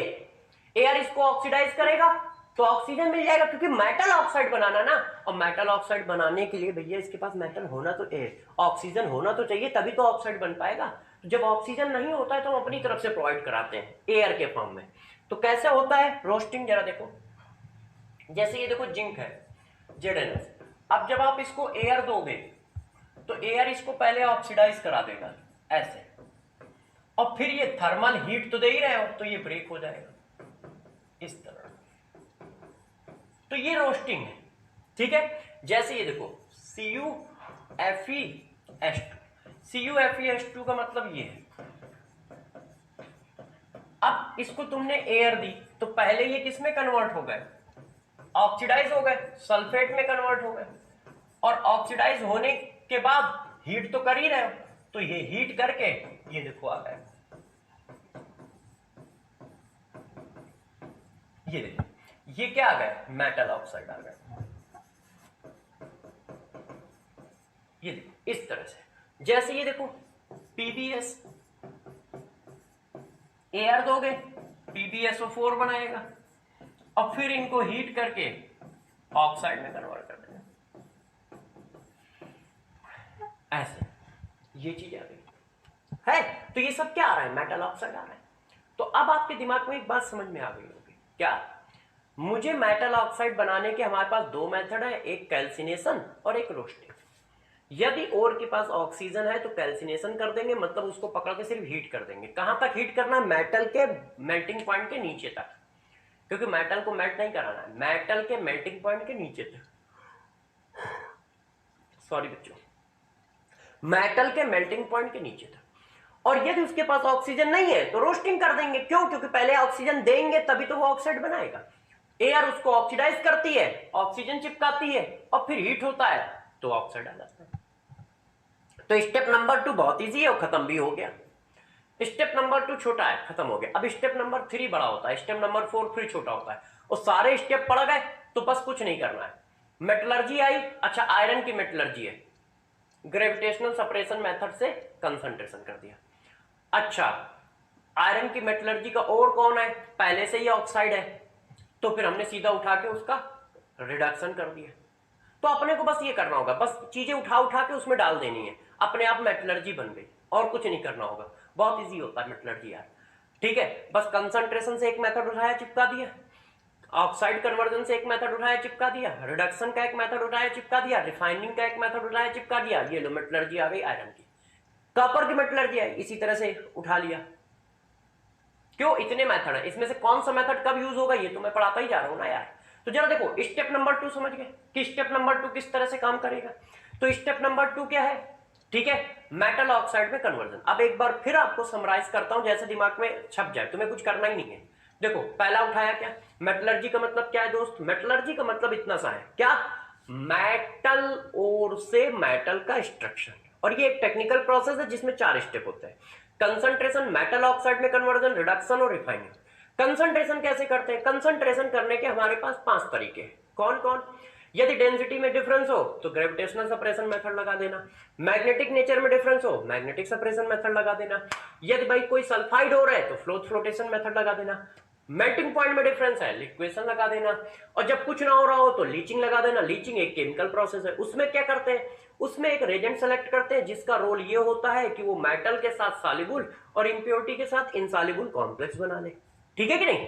एयर इसको ऑक्सीडाइज करेगा तो ऑक्सीजन मिल जाएगा, क्योंकि मेटल ऑक्साइड बनाना ना, और मेटल ऑक्साइड बनाने के लिए भैया इसके पास मेटल होना तो ऑक्सीजन होना तो चाहिए, तभी तो ऑक्साइड बन पाएगा। तो जब ऑक्सीजन नहीं होता है तो हम अपनी तरफ से प्रोवाइड कराते हैं एयर के फॉर्म में। तो कैसे होता है रोस्टिंग? जरा देखो, जैसे ये देखो जिंक है, ZnS। अब जब आप इसको एयर दोगे तो एयर इसको पहले ऑक्सीडाइज करा देगा ऐसे, और फिर ये थर्मल हीट तो दे ही रहे हो तो ये ब्रेक हो जाएगा इस तरह। तो ये रोस्टिंग है, ठीक है? जैसे ये देखो CuFeS2, CuFeS2 का मतलब ये है। अब इसको तुमने एयर दी तो पहले ये किस में कन्वर्ट हो गए? ऑक्सीडाइज हो गए, सल्फेट में कन्वर्ट हो गए, और ऑक्सीडाइज होने के बाद हीट तो कर ही रहे हो, तो ये हीट करके ये देखो आ गए, ये देखो, ये क्या आ गए? मेटल ऑक्साइड आ गए। ये देखो इस तरह से। जैसे ये देखो PbS, एयर दोगे PbSO4 बनाएगा, और फिर इनको हीट करके ऑक्साइड में कन्वर्ट कर देगा, ऐसे। ये चीज आ गई है। तो ये सब क्या आ रहा है? मेटल ऑक्साइड आ रहा है। तो अब आपके दिमाग में एक बात समझ में आ गई होगी, क्या? मुझे मेटल ऑक्साइड बनाने के हमारे पास दो मेथड है, एक कैल्सिनेशन और एक रोस्टिंग। यदि ओर के पास ऑक्सीजन है तो कैल्सिनेशन कर देंगे, मतलब उसको पकड़ के सिर्फ हीट कर देंगे। कहां तक हीट करना है? मेटल के मेल्टिंग पॉइंट के नीचे तक, क्योंकि मेटल को मेल्ट नहीं कराना है, मेटल के मेल्टिंग पॉइंट के नीचे तक। सॉरी बच्चों, मेटल के मेल्टिंग पॉइंट के नीचे तक। और यदि उसके पास ऑक्सीजन नहीं है तो रोस्टिंग कर देंगे। क्यों? क्योंकि पहले ऑक्सीजन देंगे तभी तो वो ऑक्साइड बनाएगा। एयर उसको ऑक्सीडाइज करती है, ऑक्सीजन चिपकाती है और फिर हीट होता है तो ऑक्साइड आ जाता है। तो स्टेप नंबर 2 बहुत इजी है और खत्म भी हो गया। स्टेप नंबर 2 छोटा है, खत्म हो गया। अब स्टेप नंबर 3 बड़ा होता है, स्टेप नंबर 4 फिर छोटा होता है। और सारे स्टेप पढ़ गए तो बस कुछ नहीं करना है। मेटलर्जी आई, अच्छा आयरन की मेटलर्जी है, ग्रेविटेशनल सेपरेशन मेथड से कंसंट्रेशन कर दिया। अच्छा आयरन की मेटलर्जी का और कौन है? पहले से ही ऑक्साइड है तो फिर हमने सीधा उठा के उसका रिडक्शन कर दिया। तो अपने को बस ये करना होगा, बस चीजें उठा उठा के उसमें डाल देनी है, अपने आप मेटलर्जी बन गई और कुछ नहीं करना होगा। बहुत इजी होता है मेटलर्जी यार। ठीक है, बस कंसंट्रेशन से एक मेथड उठाया चिपका दिया, ऑक्साइड कन्वर्जन से एक मेथड उठाया चिपका दिया, रिडक्शन का एक मेथड उठाया चिपका दिया, रिफाइनिंग का एक मेथड उठाया चिपका दिया। ये लो मेटलर्जी आ गई आयरन की। कॉपर की मेटलर्जी आई, इसी तरह से उठा लिया। क्यों? इतने मेथड है, इसमें से कौन सा मेथड कब यूज होगा ये तो मैं पढ़ाता ही जा रहा हूं ना यार। तो जरा देखो स्टेप नंबर 2 समझ गए कि स्टेप नंबर 2 किस तरह से काम करेगा। तो स्टेप नंबर 2 क्या है? ठीक है, मेटल ऑक्साइड में कन्वर्जन। अब एक बार फिर आपको समराइज करता हूं जैसे दिमाग में छप जाए, तुम्हें कुछ करना ही नहीं है। देखो पहला उठाया क्या? मेटलर्जी का मतलब क्या है दोस्त? मेटलर्जी का मतलब इतना सा है, क्या? मेटल ओर से मेटल का एक्सट्रैक्शन। और ये एक टेक्निकल प्रोसेस है जिसमें 4 स्टेप होते हैं। कंसंट्रेशन, मेटल ऑक्साइड में कन्वर्जन, रिडक्शन और रिफाइनिंग। कंसंट्रेशन कैसे करते हैं? कंसंट्रेशन करने के हमारे पास 5 तरीके हैं। कौन कौन? यदि डेंसिटी में डिफरेंस हो तो ग्रेविटेशनल सेपरेशन मेथड लगा देना, मैग्नेटिक नेचर में डिफरेंस हो मैग्नेटिक सेपरेशन मेथड लगा देना, यदि भाई कोई सल्फाइड हो रहा है तो फ्लोटेशन मेथड लगा देना, मेल्टिंग पॉइंट में डिफरेंस है लिक्वेशन लगा देना, और जब कुछ ना हो रहा हो तो लीचिंग लगा देना। लीचिंग एक केमिकल प्रोसेस है, उसमें क्या करते हैं? उसमें एक रेजेंट सेलेक्ट करते हैं जिसका रोल ये होता है कि वो मेटल के साथ सॉल्युबल और इंप्योरिटी के साथ इनसॉल्युबल कॉम्प्लेक्स बना ले। ठीक है कि नहीं?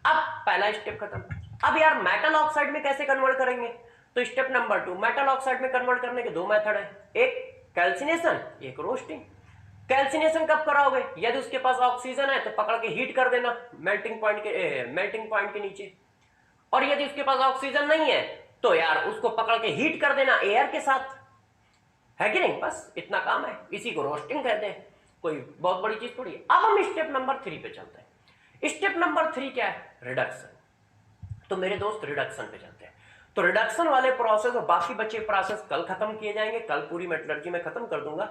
अब पहला स्टेप खत्म। अब यार मेटल ऑक्साइड में कैसे कन्वर्ट करेंगे? तो स्टेप नंबर 2, मेटल ऑक्साइड में कन्वर्ट करने के 2 मेथड है, एक कैल्सिनेशन एक रोस्टिंग। कैल्सिनेशन कब कराओगे? यदि उसके पास ऑक्सीजन है तो पकड़ के हीट कर देना मेल्टिंग पॉइंट के नीचे, और यदि उसके पास ऑक्सीजन नहीं है तो यार उसको पकड़ के हीट कर देना एयर के साथ। है कि नहीं? बस इतना काम है, इसी को रोस्टिंग कहते हैं, कोई बहुत बड़ी चीज थोड़ी है। अब हम स्टेप नंबर 3 पे चलते हैं। स्टेप नंबर 3 क्या है? रिडक्शन। तो मेरे दोस्त रिडक्शन पे चलते हैं। तो रिडक्शन वाले प्रोसेस और बाकी बचे प्रोसेस कल खत्म किए जाएंगे, कल पूरी मेटलर्जी में खत्म कर दूंगा।